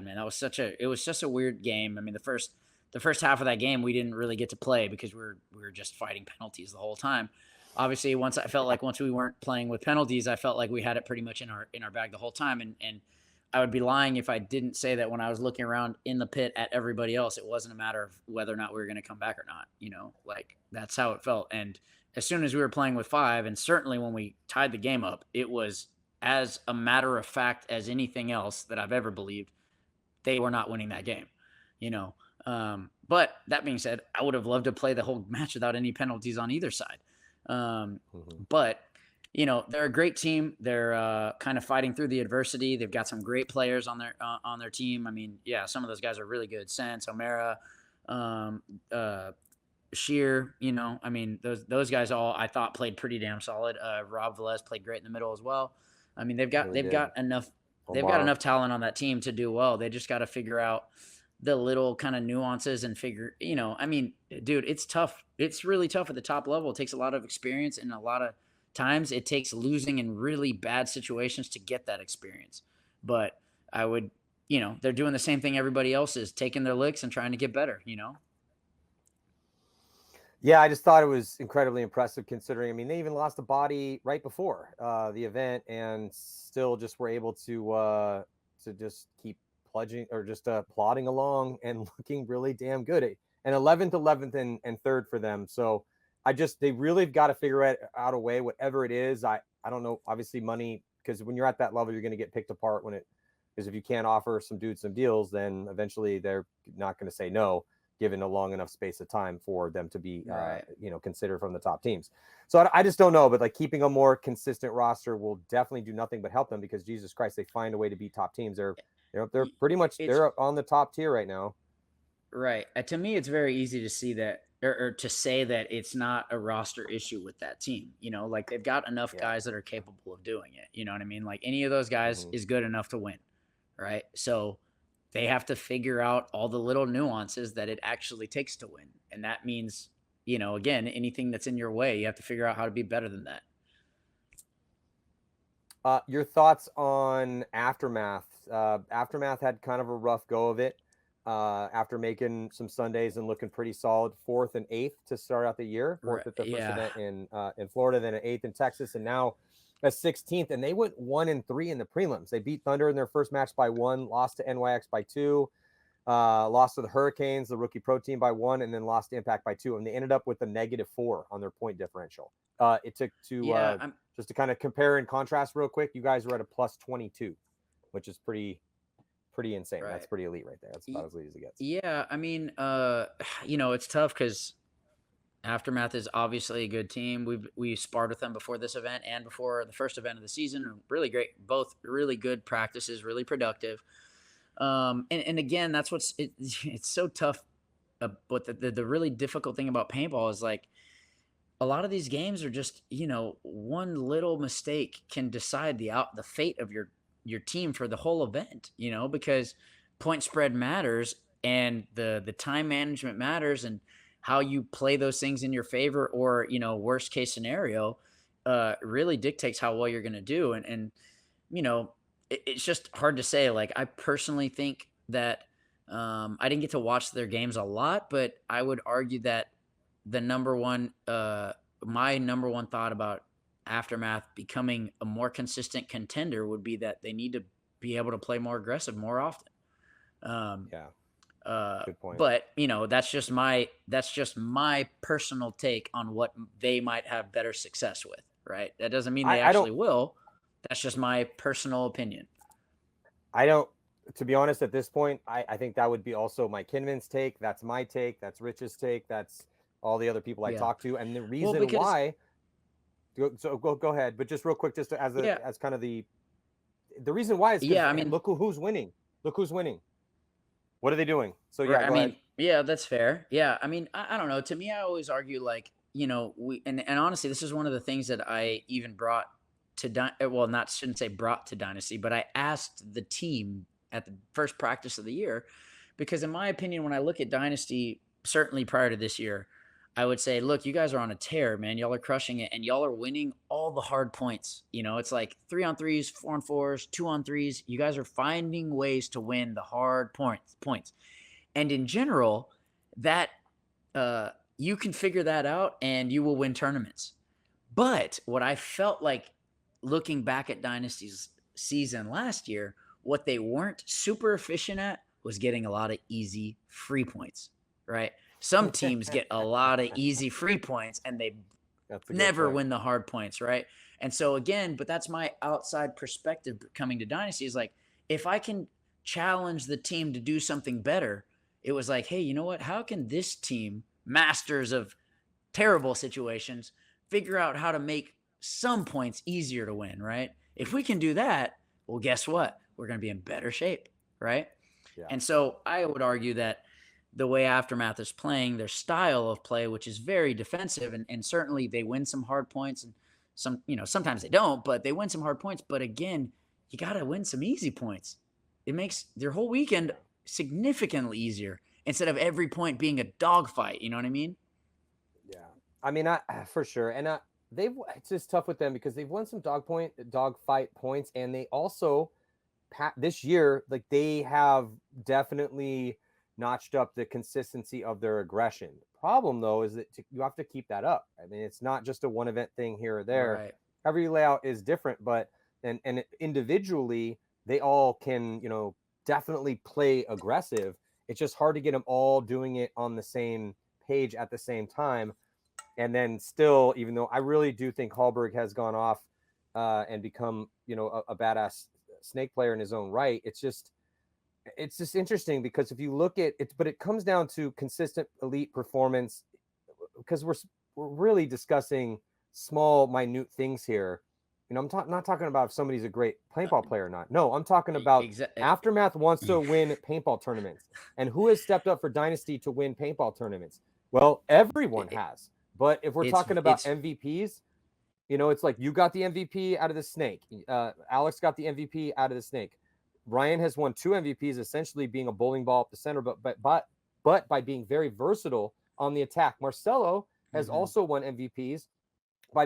man, it was just a weird game. I mean, the first half of that game, we didn't really get to play because we were just fighting penalties the whole time. Obviously, once we weren't playing with penalties, I felt like we had it pretty much in our bag the whole time. And I would be lying if I didn't say that when I was looking around in the pit at everybody else, it wasn't a matter of whether or not we were going to come back or not. Like that's how it felt. And as soon as we were playing with 5, and certainly when we tied the game up, it was as a matter of fact as anything else that I've ever believed, they were not winning that game. But that being said, I would have loved to play the whole match without any penalties on either side. But they're a great team. They're kind of fighting through the adversity. They've got some great players on their team. I mean, yeah, some of those guys are really good. Sense, O'Mara, Shear, I mean, those guys all I thought played pretty damn solid. Rob Velez played great in the middle as well. I mean, they've got enough talent on that team to do well. They just got to figure out the little kind of nuances and figure, I mean, dude, it's tough. It's really tough at the top level. It takes a lot of experience, and a lot of times it takes losing in really bad situations to get that experience. But I would, they're doing the same thing everybody else is, taking their licks and trying to get better, Yeah, I just thought it was incredibly impressive considering, I mean, they even lost a body right before the event and still just were able to just keep plodding along and looking really damn good. And 11th, and 3rd for them. So they really have got to figure out a way, whatever it is. I don't know, obviously money, because when you're at that level, you're going to get picked apart because if you can't offer some dudes some deals, then eventually they're not going to say no, given a long enough space of time for them to be, considered from the top teams. So I just don't know, but like keeping a more consistent roster will definitely do nothing but help them because Jesus Christ, they find a way to beat top teams. They're pretty much they're on the top tier right now. Right. To me, it's very easy to see that or to say that it's not a roster issue with that team. Like they've got enough guys that are capable of doing it. You know what I mean? Like any of those guys is good enough to win. Right. So they have to figure out all the little nuances that it actually takes to win. And that means, again, anything that's in your way, you have to figure out how to be better than that. Your thoughts on Aftermath? Aftermath had kind of a rough go of it after making some Sundays and looking pretty solid, 4th and 8th to start out the year. 4th at the first event in Florida, then an 8th in Texas, and now a 16th. And they went 1-3 in the prelims. They beat Thunder in their first match by 1, lost to NYX by 2, lost to the Hurricanes, the rookie pro team, by 1, and then lost to Impact by 2. And they ended up with a -4 on their point differential. It took just to kind of compare and contrast real quick, you guys were at a +22, which is pretty insane. Right. That's pretty elite right there. That's about as elite as it gets. Yeah, I mean, it's tough because Aftermath is obviously a good team. We sparred with them before this event and before the first event of the season. Really great, both really good practices, really productive. And again, that's it's so tough. But the really difficult thing about paintball is like a lot of these games are just one little mistake can decide the fate of your team for the whole event. Because point spread matters and the time management matters and how you play those things in your favor or worst case scenario really dictates how well you're going to do. And you know, it's just hard to say. Like, I personally think that I didn't get to watch their games a lot, but I would argue that the number one, my number one thought about Aftermath becoming a more consistent contender would be that they need to be able to play more aggressive more often. Good point. But you know, that's just my personal take on what they might have better success with. Right? That doesn't mean they actually will. That's just my personal opinion. I don't, to be honest, at this point, I think that would be also my Kinman's take. That's my take. That's Rich's take. That's all the other people I talk to. And the reason why, go ahead, but just real quick, just as kind of the reason why is, I mean, look who's winning. Look who's winning. What are they doing? So yeah, I mean, yeah, that's fair. Yeah, I mean, I don't know. To me, I always argue, like, you know, and honestly, this is one of the things that I even brought to shouldn't say brought to Dynasty, but I asked the team at the first practice of the year, because in my opinion, when I look at Dynasty, certainly prior to this year, I would say, look, you guys are on a tear, man. Y'all are crushing it, and y'all are winning all the hard points. You know, it's like 3-on-3s, 4-on-4s, 2-on-3s. You guys are finding ways to win the hard points. And in general, that you can figure that out and you will win tournaments. But what I felt like looking back at Dynasty's season last year, what they weren't super efficient at was getting a lot of easy free points, right? Some teams get a lot of easy free points and they never win the hard points, right? And so again, but that's my outside perspective coming to Dynasty, is like, if I can challenge the team to do something better, it was like, hey, you know what? How can this team, masters of terrible situations, figure out how to make some points easier to win, right? If we can do that, well, guess what? We're going to be in better shape, right? Yeah. And so I would argue that the way Aftermath is playing, their style of play, which is very defensive, and certainly they win some hard points, and some, you know, sometimes they don't, but they win some hard points. But again, you got to win some easy points. It makes their whole weekend significantly easier instead of every point being a dogfight. You know what I mean? Yeah, I mean, for sure. And it's just tough with them because they've won some dogfight points, and they also this year, like, they have definitely notched up the consistency of their aggression. Problem though is that you have to keep that up. I mean, it's not just a one event thing here or there. Right. Every layout is different, but and individually they all can, you know, definitely play aggressive. It's just hard to get them all doing it on the same page at the same time. And then still, even though I really do think Hallberg has gone off and become, you know, a badass snake player in his own right, it's just interesting because if you look at it, but it comes down to consistent elite performance, because we're really discussing small, minute things here. You know, I'm not talking about if somebody's a great paintball player or not. No, I'm talking about Aftermath wants to win paintball tournaments. And who has stepped up for Dynasty to win paintball tournaments? Well, everyone has. But if we're talking about MVPs, you know, it's like you got the MVP out of the snake. Alex got the MVP out of the snake. Ryan has won 2 MVPs, essentially being a bowling ball up the center, but by being very versatile on the attack. Marcelo has also won MVPs by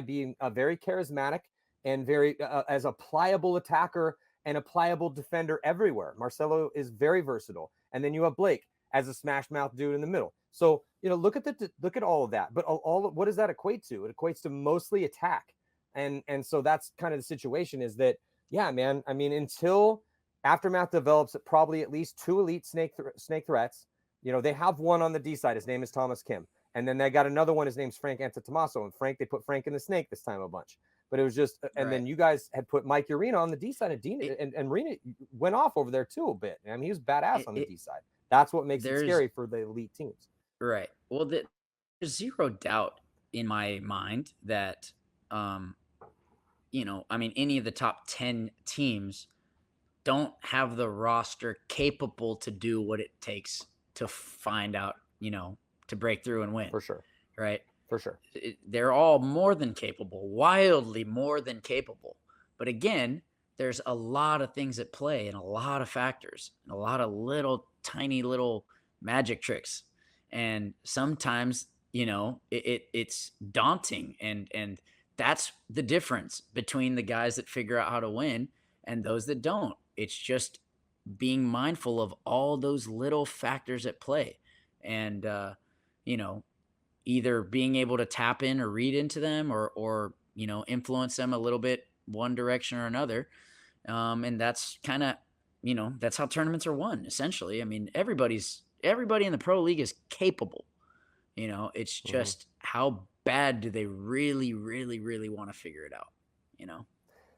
being a very charismatic and very as a pliable attacker and a pliable defender everywhere. Marcelo is very versatile. And then you have Blake as a smash mouth dude in the middle. So, you know, look at all of that. But what does that equate to? It equates to mostly attack. And so that's kind of the situation, is that, yeah, man, I mean, until Aftermath develops probably at least 2 elite snake threats, you know, they have one on the D side. His name is Thomas Kim. And then they got another one. His name's Frank Antetomaso. And they put Frank in the snake this time a bunch. But it was just, and then you guys had put Mike Urena on the D side, and Urena went off over there too a bit. I mean, he was badass on the D side. That's what makes it scary for the elite teams. Right. Well, there's zero doubt in my mind that, you know, I mean, any of the top 10 teams don't have the roster capable to do what it takes to find out, you know, to break through and win. For sure. Right. For sure. They're all more than capable, wildly more than capable. But again, there's a lot of things at play and a lot of factors and a lot of little tiny little magic tricks. And sometimes, you know, it's daunting, and that's the difference between the guys that figure out how to win and those that don't. It's just being mindful of all those little factors at play, and you know, either being able to tap in or read into them, or you know, influence them a little bit one direction or another. And that's kind of, you know, that's how tournaments are won, essentially. I mean, everybody in the pro league is capable. You know, it's just how bad do they really, really, really want to figure it out, you know?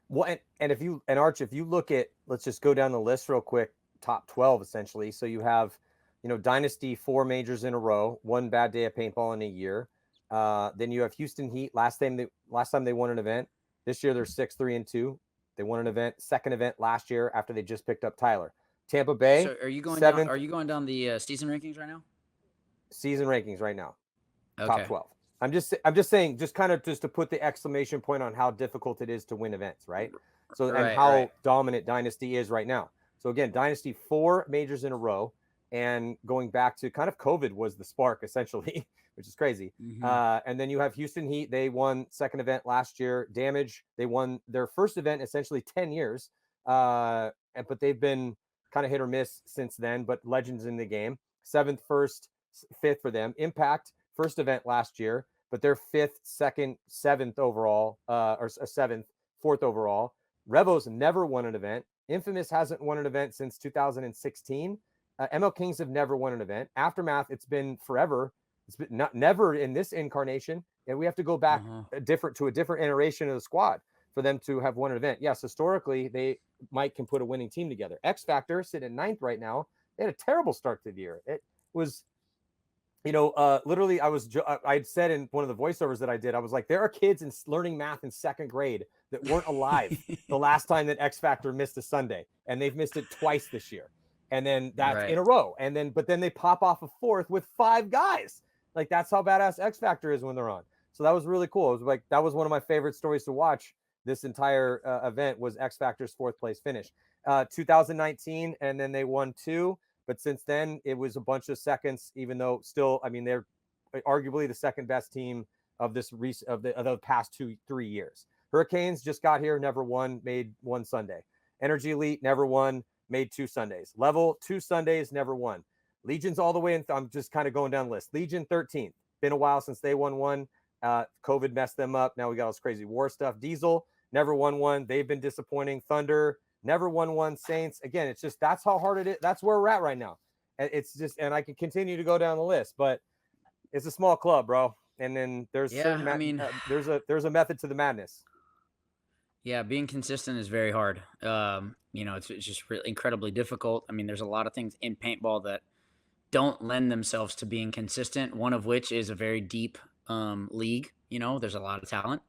Well, and if you, and Arch, if you look at, let's just go down the list real quick, top 12 essentially. So you have, you know, Dynasty 4 majors in a row, one bad day of paintball in a year. Then you have Houston Heat. Last time they won an event. This year they're 6-3-2. They won an event, second event last year after they just picked up Tyler. Tampa Bay. So are you going seventh, down? Are you going down the season rankings right now? Season rankings right now, Okay. top 12. I'm just saying, just kind of just to put the exclamation point on how difficult it is to win events, right? So and how dominant Dynasty is right now. So again, Dynasty 4 majors in a row, and going back to kind of COVID was the spark essentially, which is crazy. And then you have Houston Heat. They won second event last year. Damage, they won their first event essentially 10 years, but they've been kind of hit or miss since then. But legends in the game. 7th, 1st, 5th for them. Impact, first event last year, but they're 5th, 2nd, 7th overall, or 7th, 4th overall. Revos never won an event. Infamous hasn't won an event since 2016. ML Kings have never won an event. Aftermath, it's been forever. It's been never in this incarnation, and we have to go back to a different iteration of the squad for them to have won an event. Yes, historically, Mike can put a winning team together. X Factor sitting in 9th right now. They had a terrible start to the year. It was, you know, literally, I'd said in one of the voiceovers that I did, I was like, there are kids learning math in 2nd grade that weren't alive the last time that X Factor missed a Sunday, and they've missed it twice this year. And then that's in a row. But then they pop off a 4th with 5 guys. Like, that's how badass X Factor is when they're on. So that was really cool. It was like, that was one of my favorite stories to watch this entire event, was X Factor's 4th place finish. 2019, and then they won 2. But since then, it was a bunch of seconds, even though still, I mean, they're arguably the second best team of the past 2-3 years. Hurricanes just got here, never won, made 1 Sunday. Energy Elite never won, made 2 Sundays. Level 2 Sundays, never won. Legion's all the way in. I'm just kind of going down the list. Legion 13th. Been a while since they won one. COVID messed them up. Now we got all this crazy war stuff. Diesel never won one. They've been disappointing. Thunder never won one. Saints, again, it's just, that's how hard it is. That's where we're at right now. And it's just, and I can continue to go down the list, but it's a small club, bro. And then there's there's a method to the madness. Yeah, being consistent is very hard. You know, it's just really incredibly difficult. I mean, there's a lot of things in paintball that don't lend themselves to being consistent, one of which is a very deep league. You know, there's a lot of talent.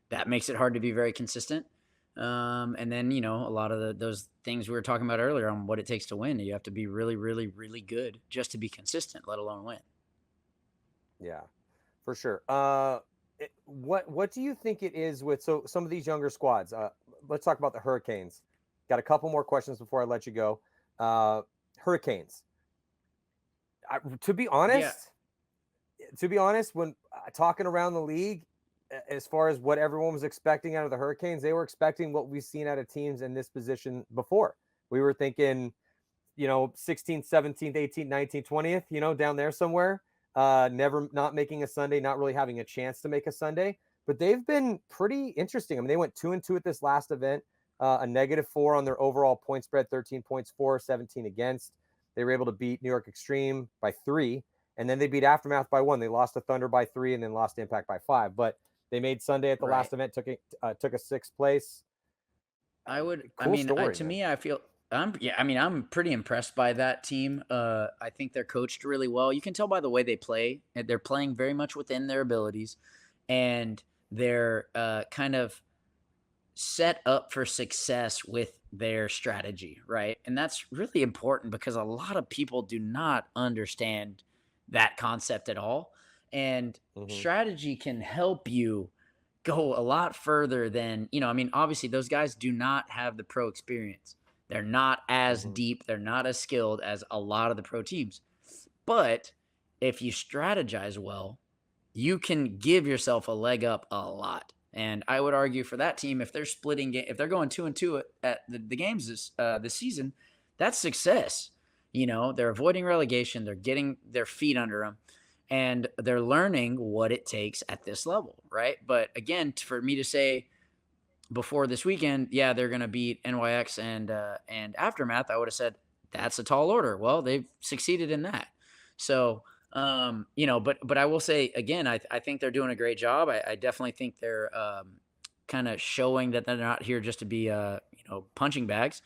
That makes it hard to be very consistent. And then, you know, a lot of those things we were talking about earlier on what it takes to win. You have to be really, really, really good just to be consistent, let alone win. Yeah, for sure. What do you think it is with some of these younger squads? Let's talk about the Hurricanes. Got a couple more questions before I let you go. Hurricanes. To be honest, when talking around the league, as far as what everyone was expecting out of the Hurricanes, they were expecting what we've seen out of teams in this position before. We were thinking, you know, 16th, 17th, 18th, 19th, 20th, you know, down there somewhere. Never not making a Sunday, not really having a chance to make a Sunday, but they've been pretty interesting. I mean, they went 2-2 at this last event, a -4 on their overall point spread, 13 points for, 17 against. They were able to beat New York Extreme by 3, and then they beat Aftermath by 1. They lost to Thunder by 3, and then lost to Impact by 5. But they made Sunday at the last event, took a 6th place. I'm pretty impressed by that team. I think they're coached really well. You can tell by the way they play, and they're playing very much within their abilities, and they're kind of set up for success with their strategy, right? And that's really important because a lot of people do not understand that concept at all. And strategy can help you go a lot further than, you know, I mean, obviously those guys do not have the pro experience. They're not as deep. They're not as skilled as a lot of the pro teams. But if you strategize well, you can give yourself a leg up a lot. And I would argue for that team, if they're splitting, if they're going 2-2 at the games this season, that's success. You know, they're avoiding relegation, they're getting their feet under them, and they're learning what it takes at this level, right? But again, for me to say before this weekend, yeah, they're going to beat NYX and Aftermath, I would have said that's a tall order. Well, they've succeeded in that. So, you know, but I will say again, I think they're doing a great job. I definitely think they're kind of showing that they're not here just to be, you know, punching bags.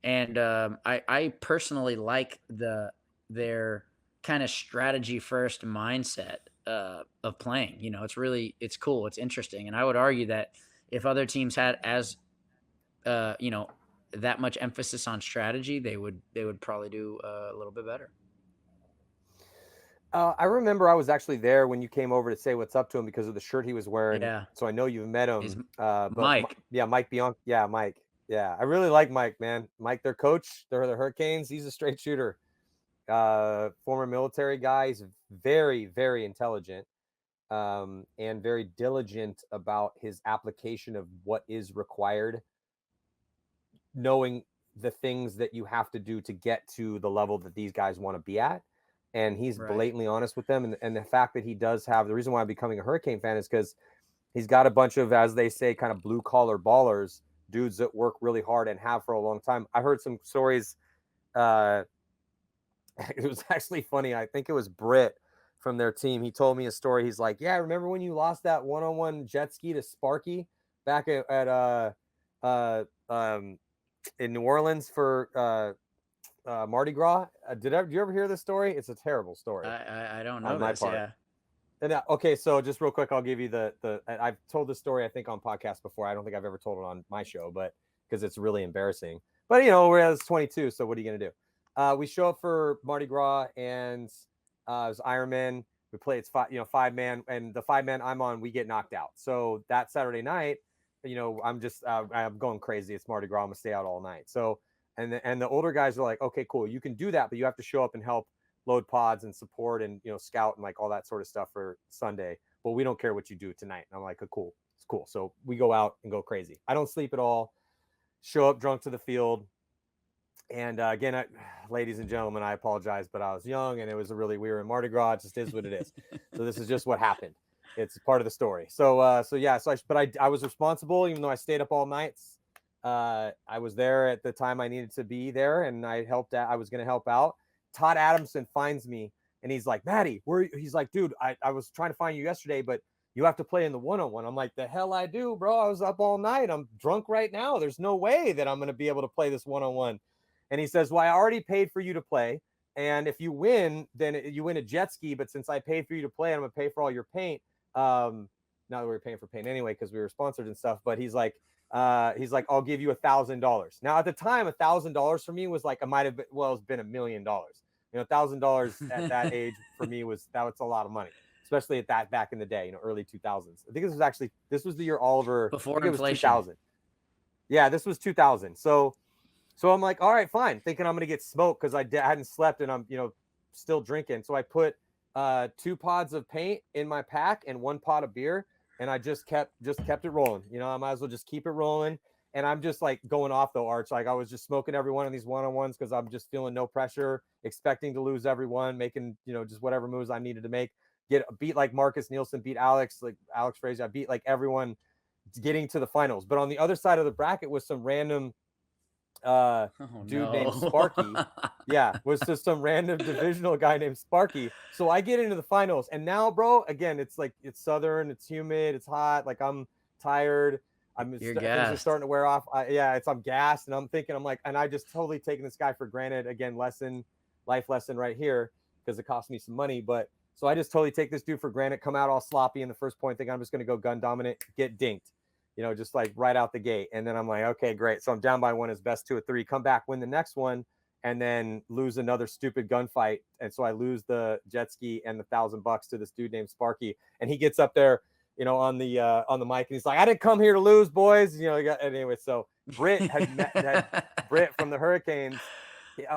And I personally like their kind of strategy first mindset of playing. You know, it's cool, it's interesting, and I would argue that if other teams had as you know, that much emphasis on strategy, they would probably do a little bit better. I remember I was actually there when you came over to say what's up to him because of the shirt he was wearing. Yeah. So I know you've met him. But Mike. Mike Bianchi. Yeah, Mike. Yeah, I really like Mike, man. Mike, their coach, they're the Hurricanes. He's a straight shooter. Former military guy. He's very, very intelligent and very diligent about his application of what is required, knowing the things that you have to do to get to the level that these guys want to be at. And he's blatantly honest with them. And the fact that he does have, the reason why I'm becoming a Hurricane fan is because he's got a bunch of, as they say, kind of blue collar ballers, dudes that work really hard and have for a long time. I heard some stories. It was actually funny. I think it was Britt from their team. He told me a story. He's like, yeah, remember when you lost that one-on-one jet ski to Sparky back at in New Orleans for Mardi Gras? Did you ever hear this story? It's a terrible story. I don't know this. Yeah. And okay, so just real quick, I'll give you the I've told this story I think on podcasts before. I don't think I've ever told it on my show, but because it's really embarrassing. But you know, we're at 22, so what are you gonna do? We show up for Mardi Gras and it was Ironman. We play it's 5-man, and the 5-man I'm on, we get knocked out. So that Saturday night, you know, I'm just I'm going crazy. It's Mardi Gras. I'm gonna stay out all night. So and the older guys are like, okay, cool, you can do that, but you have to show up and help load pods and support and, you know, scout and like all that sort of stuff for Sunday. But we don't care what you do tonight. And I'm like, oh, cool, it's cool. So we go out and go crazy. I don't sleep at all. Show up drunk to the field. And again, ladies and gentlemen, I apologize, but I was young and it was we were in Mardi Gras. It just is what it is. So this is just what happened. It's part of the story. So I was responsible, even though I stayed up all nights. I was there at the time I needed to be there, and I helped out. I was going to help out. Todd Adamson finds me, and he's like, Matty, he's like, dude, I was trying to find you yesterday, but you have to play in the one-on-one. I'm like, the hell I do, bro. I was up all night. I'm drunk right now. There's no way that I'm going to be able to play this one-on-one. And he says, well, I already paid for you to play. And if you win, then you win a jet ski. But since I paid for you to play, I'm going to pay for all your paint. Not that we were paying for paint anyway, because we were sponsored and stuff. But he's like, I'll give you $1,000. Now at the time, $1,000 for me was like, it's been $1 million. You know, $1,000 at that age for me was a lot of money, especially at that back in the day, you know, early 2000s. I think this was the year Oliver before inflation. It was 2000. Yeah, this was 2000. So I'm like, all right, fine, thinking I'm gonna get smoked because I hadn't slept and I'm, you know, still drinking. So I put 2 pods of paint in my pack and 1 pot of beer. And I just kept it rolling. You know, I might as well just keep it rolling. And I'm just like going off though, Arch. Like I was just smoking every one of these one-on-ones because I'm just feeling no pressure, expecting to lose everyone, making, you know, just whatever moves I needed to make. Beat like Marcus Nielsen, beat Alex Frazier. I beat like everyone getting to the finals. But on the other side of the bracket was some random dude named Sparky. Yeah, was just some random divisional guy named Sparky. So I get into the finals, and now, bro, again, it's like it's southern, it's humid, it's hot. Like I'm tired. Things are starting to wear off. I'm gassed, and I'm thinking, and I just totally taken this guy for granted. Again, life lesson right here, because it cost me some money. But so I just totally take this dude for granted. Come out all sloppy in the first point, think I'm just going to go gun dominant, get dinked. You know, just like right out the gate. And then I'm like, okay, great. So I'm down by 1 as best 2 of 3, come back, win the next one, and then lose another stupid gunfight. And so I lose the jet ski and the $1,000 to this dude named Sparky. And he gets up there, you know, on the mic, and he's like, I didn't come here to lose, boys. You know, anyway, so Britt had Britt from the Hurricanes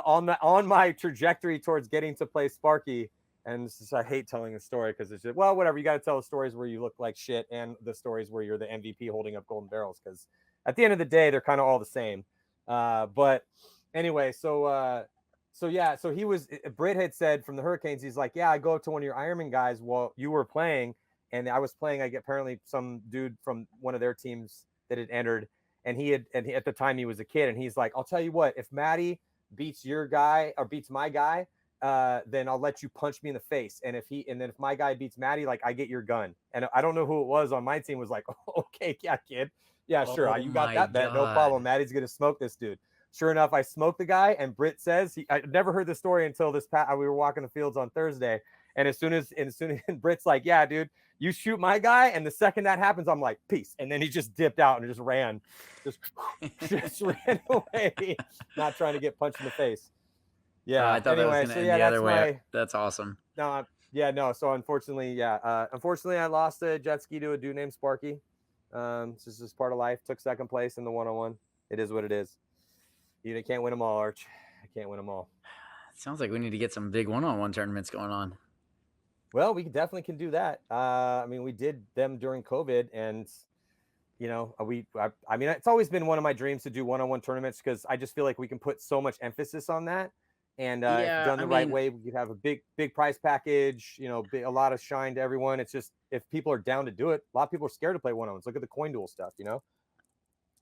on my trajectory towards getting to play Sparky. And I hate telling the story because it's just, well, whatever. You got to tell the stories where you look like shit and the stories where you're the MVP holding up golden barrels, because at the end of the day, they're kind of all the same. But anyway, so he was, Britt had said from the Hurricanes, he's like, yeah, I go up to one of your Ironman guys while you were playing, and I was playing. I get apparently some dude from one of their teams that had entered, and at the time he was a kid, and he's like, I'll tell you what, if Matty beats your guy or beats my guy, then I'll let you punch me in the face. And then if my guy beats Matty, like, I get your gun. And I don't know who it was on my team was like, okay, yeah, kid. Yeah, sure. Oh You got my that bet. No problem. Matty's going to smoke this dude. Sure enough, I smoked the guy, and Britt says, I never heard the story until we were walking the fields on Thursday. And as soon as Britt's like, yeah, dude, you shoot my guy. And the second that happens, I'm like, peace. And then he just dipped out and just ran, just ran away, not trying to get punched in the face. Yeah. I thought anyway, that was going to end the other way. That's awesome. No. No. So unfortunately, I lost a jet ski to a dude named Sparky. This is just part of life. Took second place in the 1-on-1. It is what it is. You can't win them all, Arch. I can't win them all. Sounds like we need to get some big 1-on-1 tournaments going on. Well, we definitely can do that. I mean, we did them during COVID, and I mean, it's always been one of my dreams to do 1-on-1 tournaments, because I just feel like we can put so much emphasis on that. And if done the right way, we could have a big prize package, a lot of shine to everyone. It's just, if people are down to do it, a lot of people are scared to play 1-on-1s. Look at the coin duel stuff,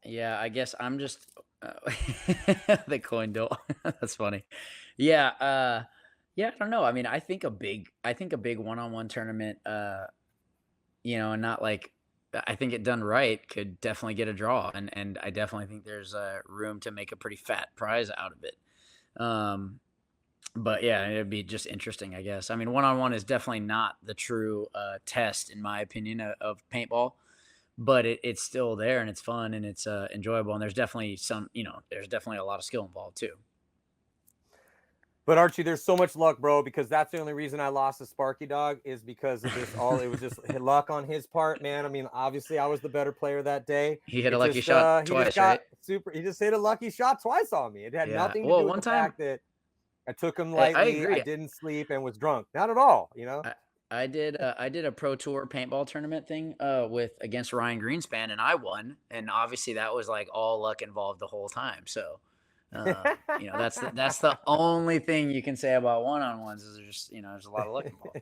Yeah, I guess I'm just the coin duel. That's funny. Yeah, I don't know. I mean, I think a big 1-on-1 tournament, and not like, I think it done right could definitely get a draw, and I definitely think there's room to make a pretty fat prize out of it. But yeah, it'd be just interesting, I guess. I mean, 1-on-1 is definitely not the true test, in my opinion, of paintball, but it's still there, and it's fun, and it's enjoyable, and there's definitely there's definitely a lot of skill involved too. But Archie, there's so much luck, bro, because that's the only reason I lost to Sparky, dog, is because of this. It was just luck on his part, man. I mean, obviously I was the better player that day. He hit a lucky shot twice, right? He just hit a lucky shot twice on me. It had nothing to do with the fact that I took him lightly. I didn't sleep and was drunk. Not at all, I did a pro tour paintball tournament thing against Ryan Greenspan, and I won. And obviously that was like all luck involved the whole time. So that's the only thing you can say about 1-on-1s is there's there's a lot of luck involved.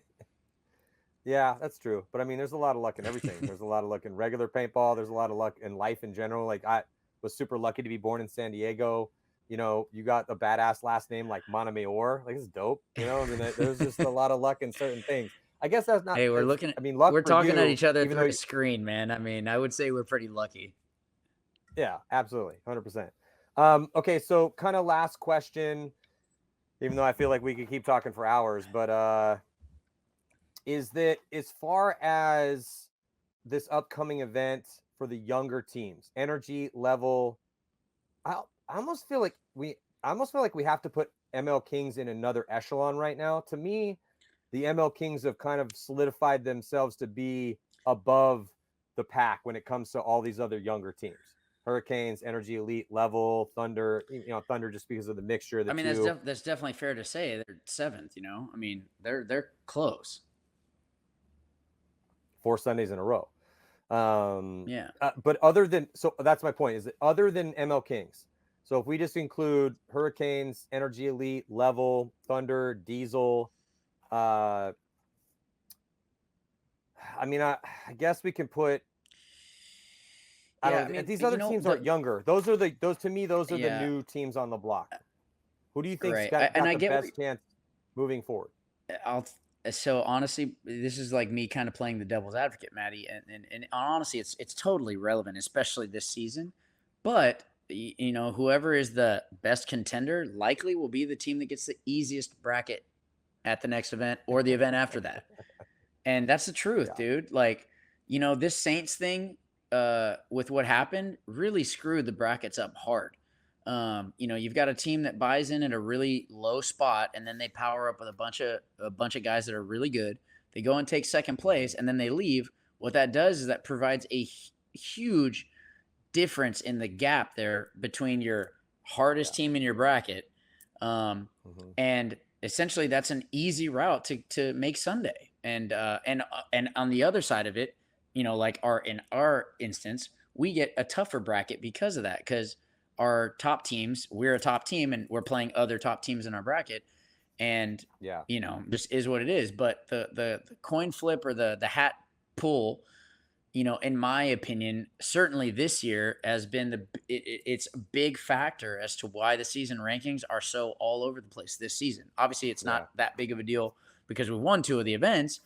Yeah, that's true. But I mean, there's a lot of luck in everything. There's a lot of luck in regular paintball. There's a lot of luck in life in general. Like, I was super lucky to be born in San Diego. You got a badass last name like Montemayor. Like, it's dope. I mean, there's just a lot of luck in certain things. I guess that's not. Hey, we're looking. I mean, luck. We're talking at each other through a screen, man. I mean, I would say we're pretty lucky. Yeah, absolutely, 100%. Okay, so kind of last question, even though I feel like we could keep talking for hours, but is that as far as this upcoming event for the younger teams, energy level, I almost feel like we have to put ML Kings in another echelon right now. To me, the ML Kings have kind of solidified themselves to be above the pack when it comes to all these other younger teams. Hurricanes, Energy Elite level, Thunder, Thunder just because of the mixture of the two. That's definitely fair to say. They're seventh, I mean, they're close. 4 Sundays in a row. Yeah. But that's my point, is that other than ML Kings, so if we just include Hurricanes, Energy Elite level, Thunder, Diesel, I mean, I guess we can put. These other teams aren't younger. Those are the new teams on the block. Who do you think's got the best chance moving forward? So honestly, this is like me kind of playing the devil's advocate, Matty, and honestly, it's totally relevant, especially this season. But whoever is the best contender likely will be the team that gets the easiest bracket at the next event or the event after that. And that's the truth, dude. Like, this Saints thing. With what happened, really screwed the brackets up hard. You've got a team that buys in at a really low spot, and then they power up with a bunch of guys that are really good. They go and take second place, and then they leave. What that does is that provides a huge difference in the gap there between your hardest team in your bracket, and essentially that's an easy route to make Sunday. And on the other side of it, like in our instance, we get a tougher bracket because of that, because our top teams, we're a top team and we're playing other top teams in our bracket. And, just is what it is. But the coin flip or the hat pull, in my opinion, certainly this year has been it's a big factor as to why the season rankings are so all over the place this season. Obviously, it's not that big of a deal because we won 2 of the events,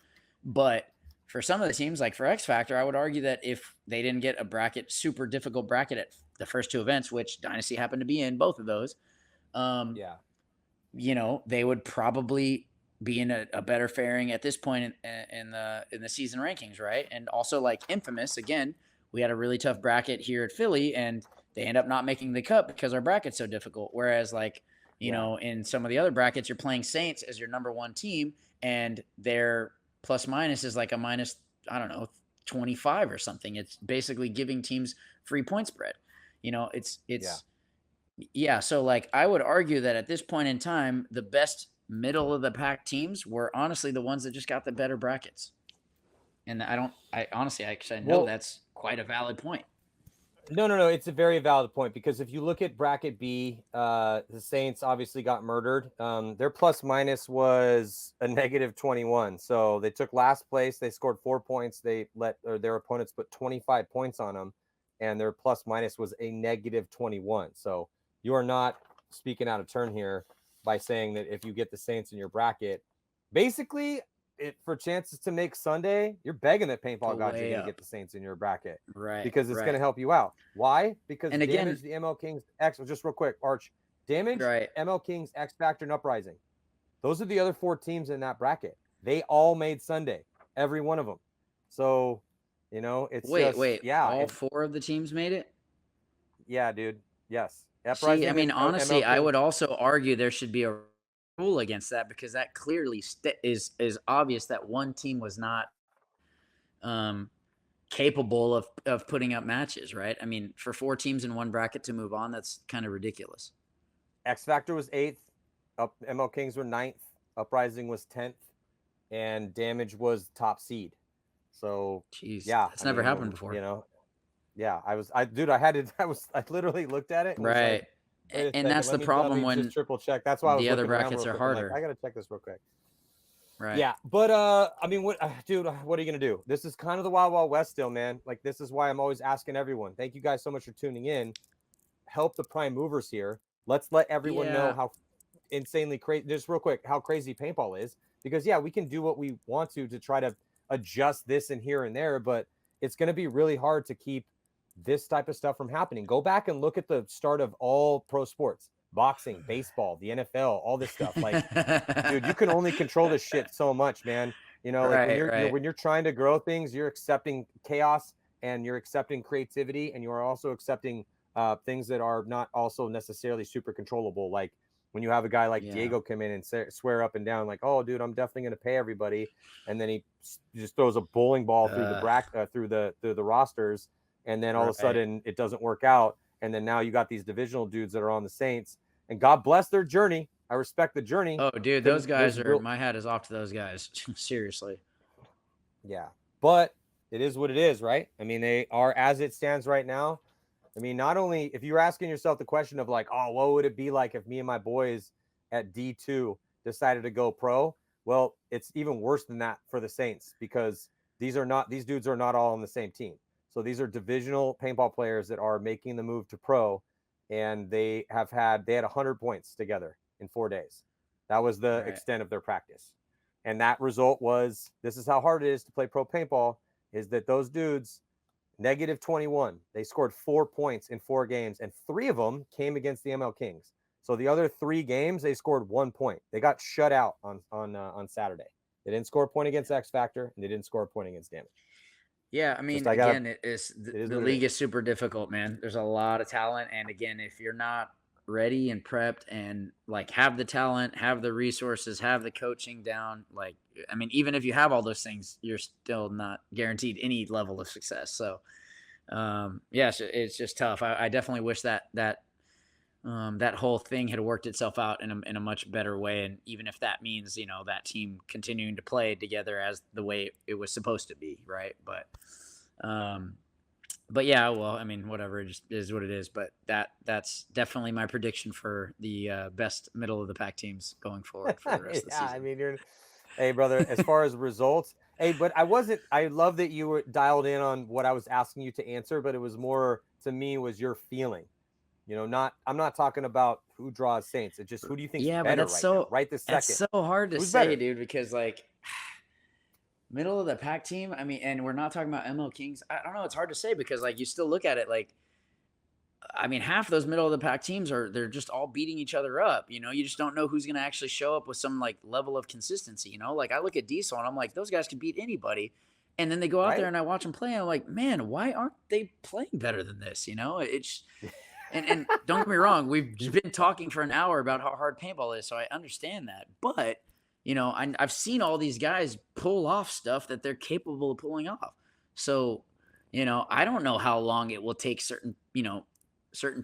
but for some of the teams, like for X Factor, I would argue that if they didn't get a super difficult bracket at the first 2 events, which Dynasty happened to be in both of those, they would probably be in a better faring at this point in the season rankings, right? And also, like Infamous, again, we had a really tough bracket here at Philly, and they end up not making the cut because our bracket's so difficult. Whereas, like, in some of the other brackets, you're playing Saints as your number 1 team, and their plus minus is like a minus, I don't know, 25 or something. It's basically giving teams free point spread. So like I would argue that at this point in time, the best middle of the pack teams were honestly the ones that just got the better brackets. And I honestly know that's quite a valid point. No. It's a very valid point, because if you look at bracket B, the Saints obviously got murdered. Their plus minus was a negative 21. So they took last place. They scored 4 points. They let their opponents put 25 points on them, and their plus minus was a negative 21. So you are not speaking out of turn here by saying that if you get the Saints in your bracket, basically for chances to make Sunday, you're begging that Paintball God you're going to get the Saints in your bracket. Right. Because it's going to help you out. Why? Because and again, damage the ML Kings X, just real quick, Arch, damage ML Kings, X Factor, and Uprising. Those are the other 4 teams in that bracket. They all made Sunday, every one of them. So, it's all 4 of the teams made it? Yeah, dude. Yes. See, I mean, honestly, I would also argue there should be a rule against that, because that clearly is obvious that one team was not capable of putting up matches, right? I mean, for 4 teams in one bracket to move on, that's kind of ridiculous. X Factor was 8th, ML Kings were 9th, Uprising was 10th, and Damage was top seed. So, jeez, that's never happened before. Yeah, I literally looked at it. And and that's the problem when just triple check. That's why the other brackets are harder. I got to check this real quick. Right. Yeah, but I mean, what are you gonna do? This is kind of the Wild Wild West still, man. Like, this is why I'm always asking everyone. Thank you guys so much for tuning in. Help the prime movers here. Let's let everyone know how insanely crazy. Just real quick, how crazy Paintball is. Because we can do what we want to try to adjust this and here and there, but it's going to be really hard to keep this type of stuff from happening. Go back and look at the start of all pro sports, boxing, baseball, the NFL, all this stuff. Like, dude, you can only control this shit so much, man. When you're trying to grow things, you're accepting chaos and you're accepting creativity, and you are also accepting things that are not also necessarily super controllable. Like when you have a guy like Diego come in and swear up and down, like, "Oh, dude, I'm definitely going to pay everybody," and then he just throws a bowling ball through the through the rosters. And then all of a sudden it doesn't work out. And then now you got these divisional dudes that are on the Saints, and God bless their journey. I respect the journey. Oh, dude, those guys my hat is off to those guys. Seriously. Yeah. But it is what it is, right? I mean, they are, as it stands right now. I mean, not only if you're asking yourself the question of like, oh, what would it be like if me and my boys at D2 decided to go pro? Well, it's even worse than that for the Saints, because these dudes are not all on the same team. So these are divisional paintball players that are making the move to pro, and they had 100 points together in 4 days. That was the extent of their practice. And that result was, this is how hard it is to play pro paintball, is that those dudes, negative 21, they scored 4 points in 4 games, and 3 of them came against the ML Kings. So the other 3 games, they scored 1 point. They got shut out on Saturday. They didn't score a point against X Factor, and they didn't score a point against Damage. Yeah, I mean, the league is super difficult, man. There's a lot of talent, and again, if you're not ready and prepped and like have the talent, have the resources, have the coaching down, like, I mean, even if you have all those things, you're still not guaranteed any level of success. So, it's just tough. I definitely wish that that whole thing had worked itself out in a much better way. And even if that means, that team continuing to play together as the way it was supposed to be. Right. But yeah, well, I mean, whatever, it just is what it is. But that's definitely my prediction for the best middle of the pack teams going forward for the rest of the season. I mean, hey, brother, as far as results, hey, but I love that you were dialed in on what I was asking you to answer, but it was more, to me, was your feeling. I'm not talking about who draws Saints. It's just, who do you think is better now, right this second? That's so hard to say, better? Dude, because middle of the pack team, I mean, and we're not talking about ML Kings. I don't know. It's hard to say because you still look at it I mean, half of those middle of the pack teams they're just all beating each other up. You just don't know who's going to actually show up with some level of consistency. I look at Diesel and I'm like, those guys can beat anybody. And then they go out there and I watch them play and I'm like, man, why aren't they playing better than this? It's and don't get me wrong, we've been talking for an hour about how hard paintball is, so I understand that. But I've seen all these guys pull off stuff that they're capable of pulling off. So I don't know how long it will take certain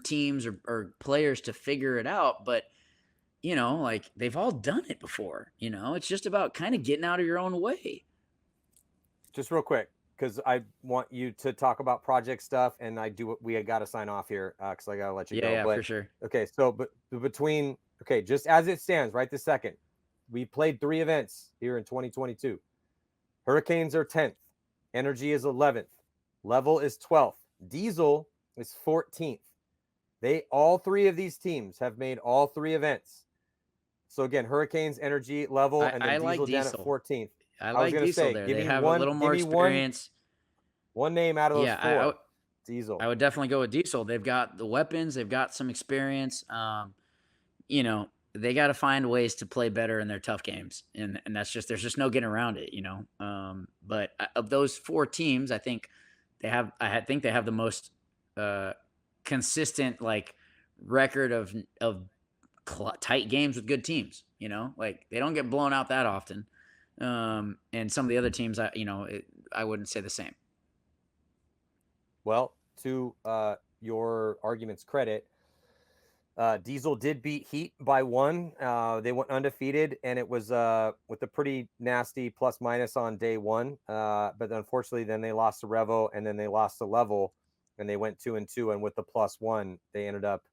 teams or players to figure it out, but they've all done it before. It's just about kind of getting out of your own way. Just real quick, because I want you to talk about project stuff, and we got to sign off here because I got to let you go. Yeah, for sure. Okay, so but just as it stands right this second, we played 3 events here in 2022. Hurricanes are 10th, Energy is 11th, Level is 12th, Diesel is 14th. All 3 of these teams have made all 3 events. So again, Hurricanes, Energy, Level, and then Diesel down at 14th. I was going to say, they have a little more experience. One name out of those 4. Diesel. I would definitely go with Diesel. They've got the weapons. They've got some experience. They got to find ways to play better in their tough games. And there's just no getting around it, But of those 4 teams, I think they have the most consistent record of tight games with good teams. They don't get blown out that often. And some of the other teams, I wouldn't say the same. Well, to your argument's credit, Diesel did beat Heat by 1. They went undefeated, and it was with a pretty nasty plus minus on day 1. But unfortunately, then they lost to Revo, and then they lost to Level, and they went 2-2. And with the +1, they ended up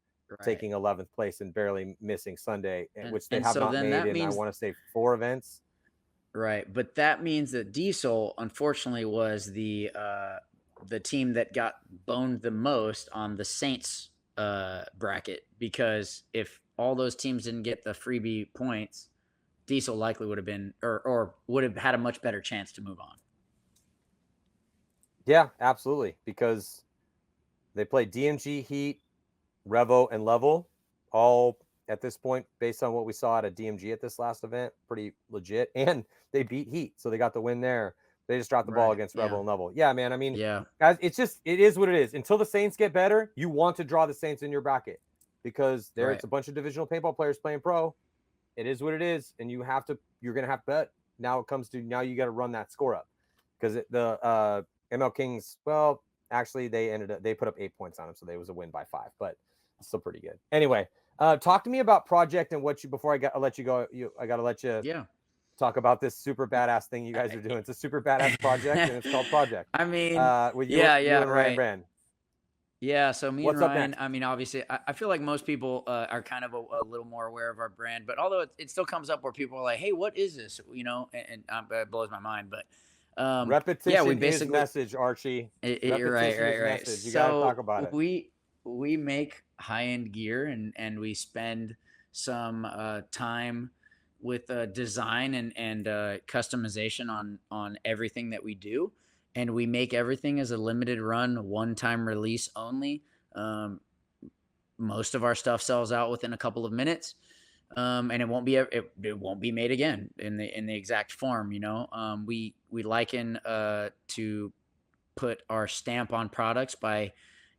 taking 11th place and barely missing Sunday, which they have not made in, I want to say, 4 events. Right, but that means that Diesel, unfortunately, was the team that got boned the most on the Saints bracket, because if all those teams didn't get the freebie points, Diesel likely would have been or would have had a much better chance to move on. Yeah, absolutely, because they played DMG, Heat, Revo, and Level, all at this point, based on what we saw at a DMG at this last event, pretty legit. And they beat Heat, so they got the win there. They just dropped the ball against Revel and Level. Yeah, man. I mean, guys, it is what it is. Until the Saints get better, you want to draw the Saints in your bracket because it's a bunch of divisional paintball players playing pro. It is what it is, and you're going to have to bet. Now you got to run that score up because the ML Kings, well, actually they put up 8 points on them, so they was a win by 5, but it's still pretty good. Anyway, talk to me about project and before I let you go. I got to let you talk about this super badass thing you guys are doing. It's a super badass project, and it's called Project. I mean, with you and Ryan Brand. Yeah, so me and Ryan, I mean, obviously, I feel like most people are kind of a little more aware of our brand, but although it still comes up where people are like, hey, what is this? And it blows my mind, but repetition is message, Archie. You're right. You got to talk about it. We make high-end gear, and we spend some time with design and customization on everything that we do. And we make everything as a limited run, one-time release only. Most of our stuff sells out within a couple of minutes, and it won't be made again in the exact form. We liken to put our stamp on products by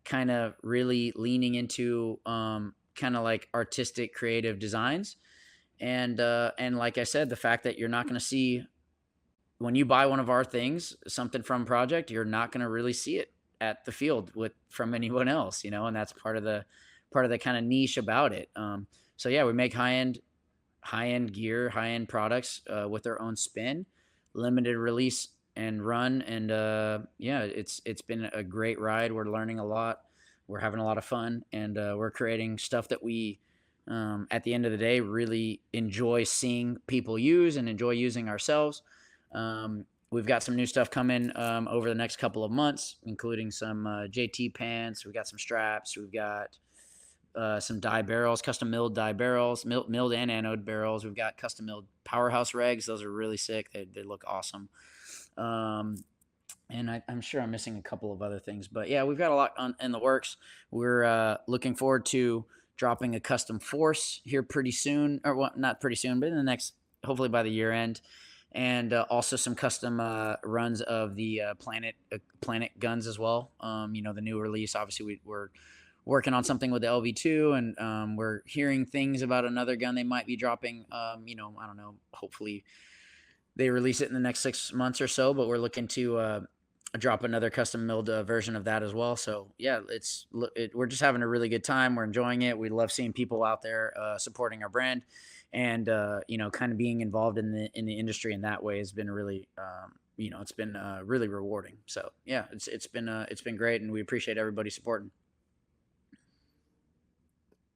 kind of really leaning into kind of like artistic, creative designs, and like I said, the fact that you're not going to see. When you buy one of our things, something from Project, you're not going to really see it at the field from anyone else, and that's part of the part of the kind of niche about it. So yeah, we make high-end gear, high-end products with their own spin, limited release and run. And yeah, it's been a great ride. We're learning a lot. We're having a lot of fun, and we're creating stuff that we, at the end of the day, really enjoy seeing people use and enjoy using ourselves. We've got some new stuff coming over the next couple of months, including some JT pants. We've got some straps. We've got some die barrels, custom milled die barrels, milled and anode barrels. We've got custom milled powerhouse regs. Those are really sick. They look awesome. And I'm sure I'm missing a couple of other things. But, yeah, we've got a lot in the works. We're looking forward to dropping a custom force here pretty soon. Or well, not pretty soon, but in the next – hopefully by the year end. And also some custom runs of the Planet guns as well. The new release. Obviously, we're working on something with the LV2, and we're hearing things about another gun they might be dropping. I don't know. Hopefully, they release it in the next 6 months or so. But we're looking to drop another custom milled version of that as well. So yeah, we're just having a really good time. We're enjoying it. We love seeing people out there supporting our brand. And, kind of being involved in the industry in that way has been really, it's been really rewarding. So yeah, it's been great, and we appreciate everybody supporting.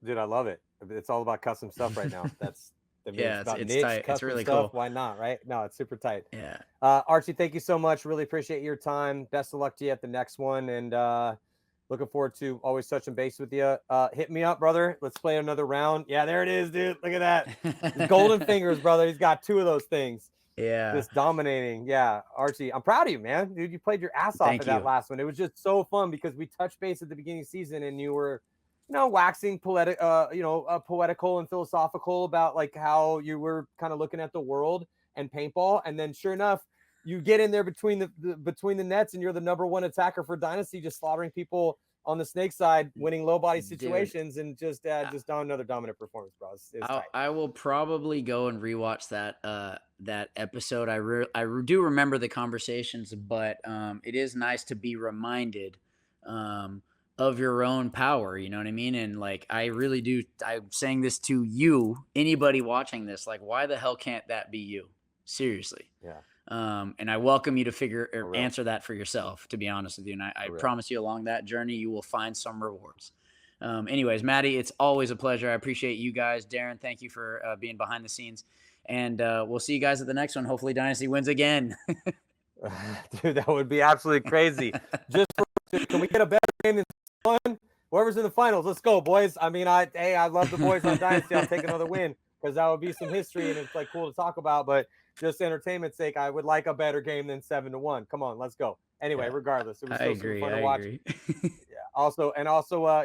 Dude, I love it. It's all about custom stuff right now. It's tight. It's really cool. Why not? Right? No, it's super tight. Yeah. Archie, thank you so much. Really appreciate your time. Best of luck to you at the next one. And, looking forward to always touching base with you. Hit me up, brother. Let's play another round. Yeah, there it is, dude. Look at that. Golden fingers, brother. He's got 2 of those things. Yeah. Just dominating. Yeah, Archie, I'm proud of you, man. Dude, you played your ass off at that last one. It was just so fun because we touched base at the beginning of the season, and you were, waxing poetical and philosophical about like how you were kind of looking at the world and paintball. And then sure enough, you get in there between the nets, and you're the #1 attacker for Dynasty, just slaughtering people on the snake side, winning low body situations. Dude. And just another dominant performance, bro. I will probably go and rewatch that episode. I do remember the conversations, but it is nice to be reminded of your own power. You know what I mean? And like, I really do. I'm saying this to you, anybody watching this, like, why the hell can't that be you? Seriously. Yeah. And I welcome you to answer that for yourself, to be honest with you. And I promise you, along that journey, you will find some rewards. Anyways, Matty, it's always a pleasure. I appreciate you guys. Darren, thank you for being behind the scenes. And we'll see you guys at the next one. Hopefully Dynasty wins again. Dude, that would be absolutely crazy. Can we get a better game than one? Whoever's in the finals, let's go, boys. I mean, I love the boys on Dynasty. I'll take another win because that would be some history, and it's like cool to talk about. But just entertainment's sake, I would like a better game than 7-1. Come on, let's go. Anyway, regardless, it was still super fun to watch. Yeah. Also,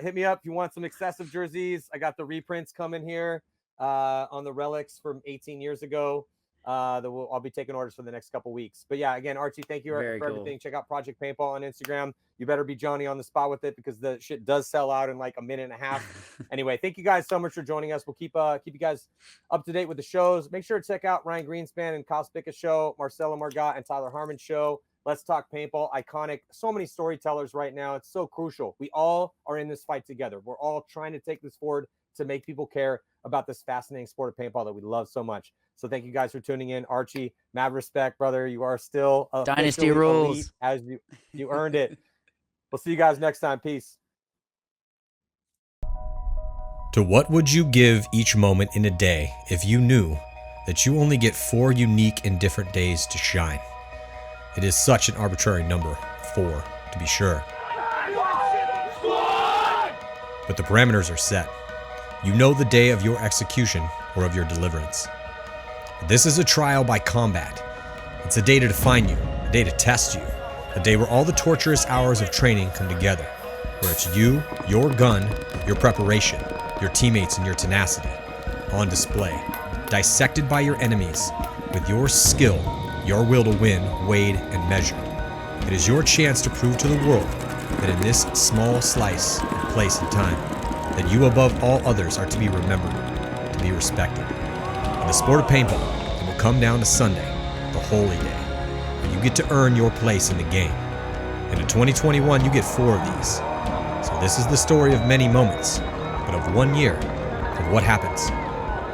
hit me up if you want some excessive jerseys. I got the reprints coming here on the relics from 18 years ago. I'll be taking orders for the next couple weeks. But yeah, again, Archie, thank you for everything. Check out Project Paintball on Instagram. You better be Johnny on the spot with it because the shit does sell out in like a minute and a half. Anyway, thank you guys so much for joining us. We'll keep you guys up to date with the shows. Make sure to check out Ryan Greenspan and Kyle Spicka's show, Marcelo Margot and Tyler Harmon's show. Let's Talk Paintball. Iconic. So many storytellers right now. It's so crucial. We all are in this fight together. We're all trying to take this forward to make people care about this fascinating sport of paintball that we love so much. So thank you guys for tuning in. Archie, mad respect, brother. You are still Dynasty rules as you earned it. We'll see you guys next time. Peace. To what would you give each moment in a day if you knew that you only get 4 unique and different days to shine? It is such an arbitrary number, 4, to be sure. But the parameters are set. You know the day of your execution or of your deliverance. This is a trial by combat. It's a day to define you, a day to test you, a day where all the torturous hours of training come together, where it's you, your gun, your preparation, your teammates, and your tenacity on display, dissected by your enemies, with your skill, your will to win, weighed and measured. It is your chance to prove to the world that in this small slice of place and time, that you above all others are to be remembered, to be respected. In the sport of paintball, it will come down to Sunday, the holy day, where you get to earn your place in the game. And in 2021, you get 4 of these. So this is the story of many moments, but of 1 year of what happens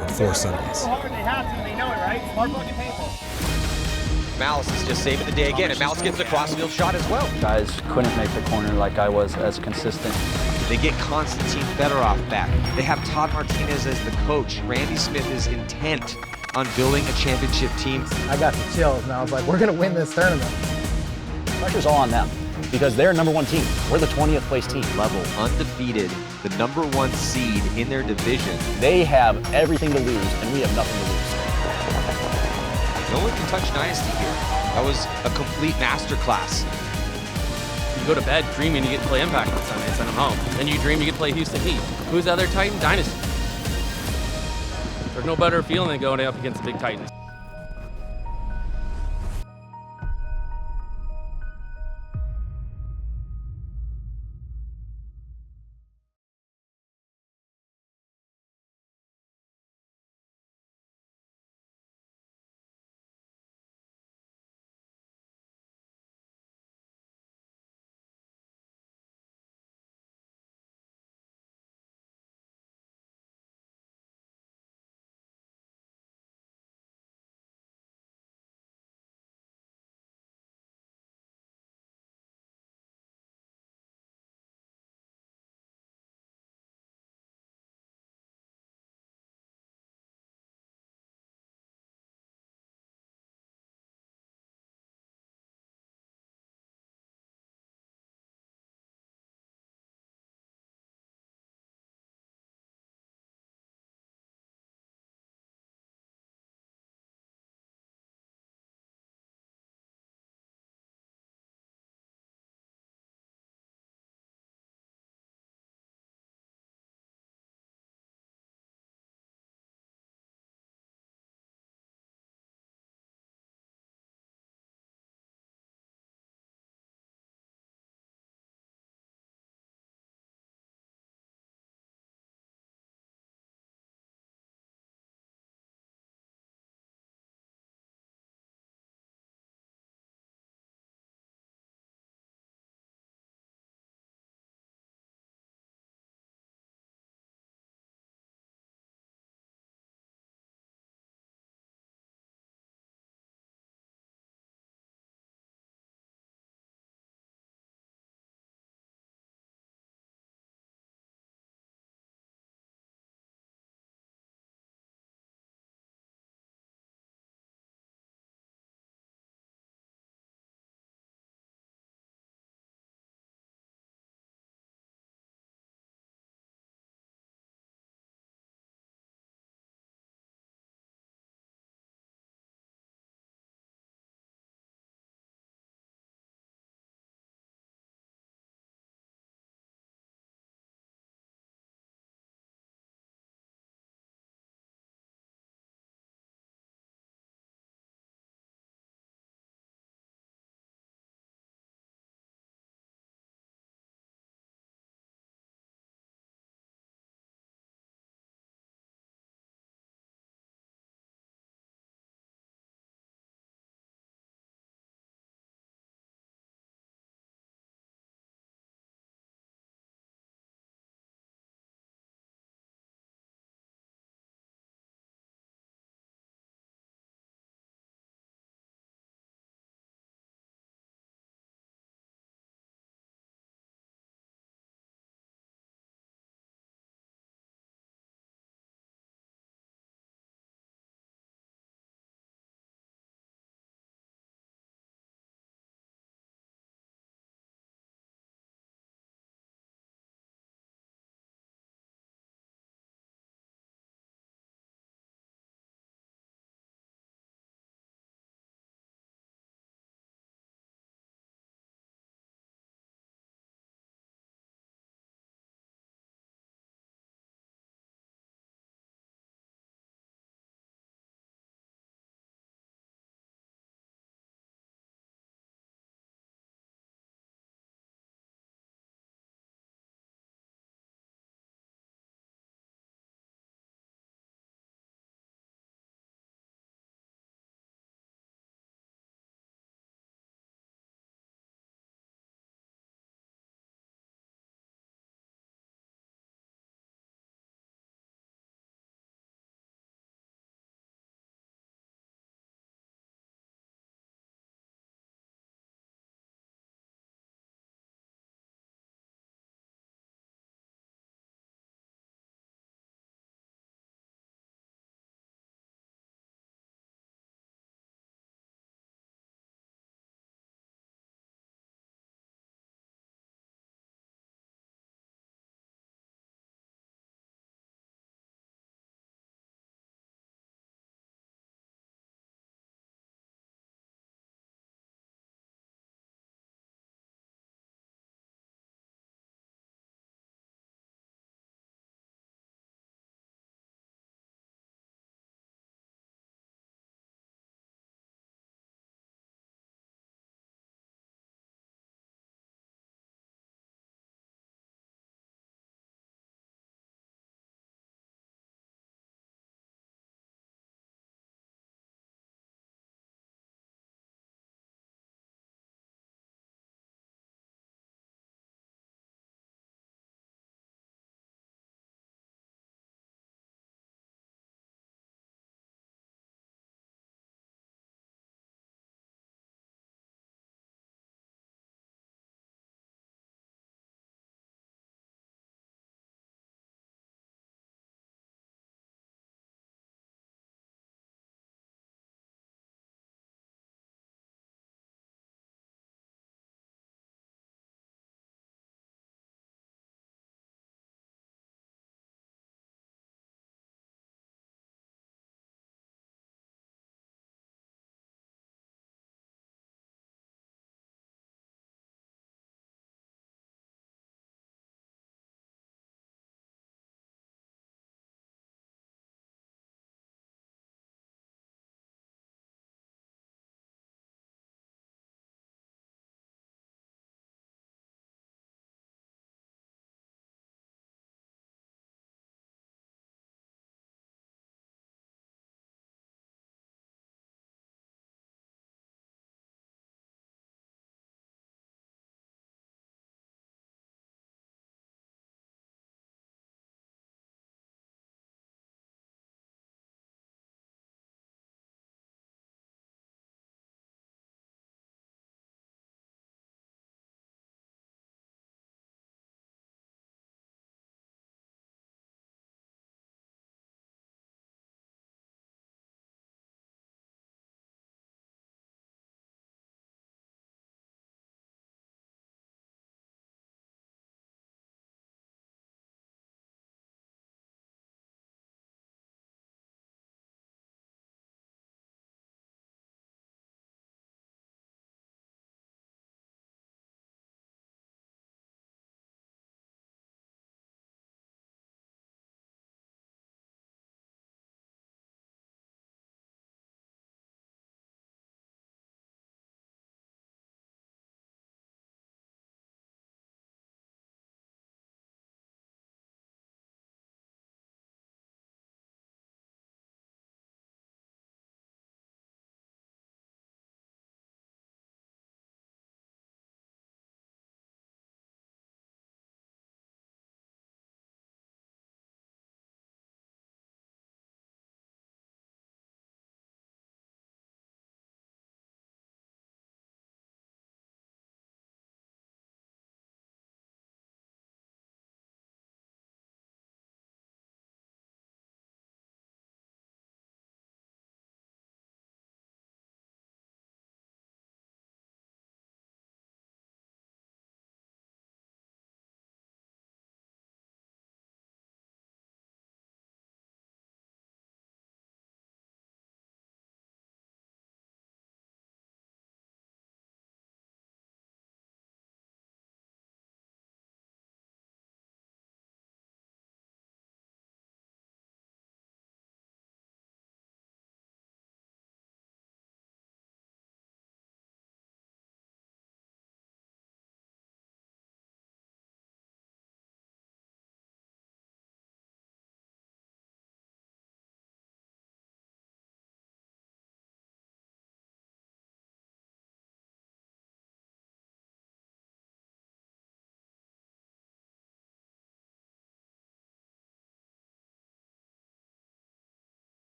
on 4 Sundays. So hard they have to, they know it, right? Smart fucking paintball. Malice is just saving the day again, and Malice gets a crossfield shot as well. Guys couldn't make the corner like I was as consistent. They get Konstantin Fedorov back. They have Todd Martinez as the coach. Randy Smith is intent on building a championship team. I got the chills, and I was like, we're going to win this tournament. Pressure's all on them because they're number 1 team. We're the 20th place team. Level undefeated, the number 1 seed in their division. They have everything to lose, and we have nothing to lose. No one can touch Dynasty here. That was a complete masterclass. You go to bed dreaming you get to play Impact on Sunday and send them home. Then you dream you get to play Houston Heat. Who's the other Titan? Dynasty. There's no better feeling than going up against the big Titans.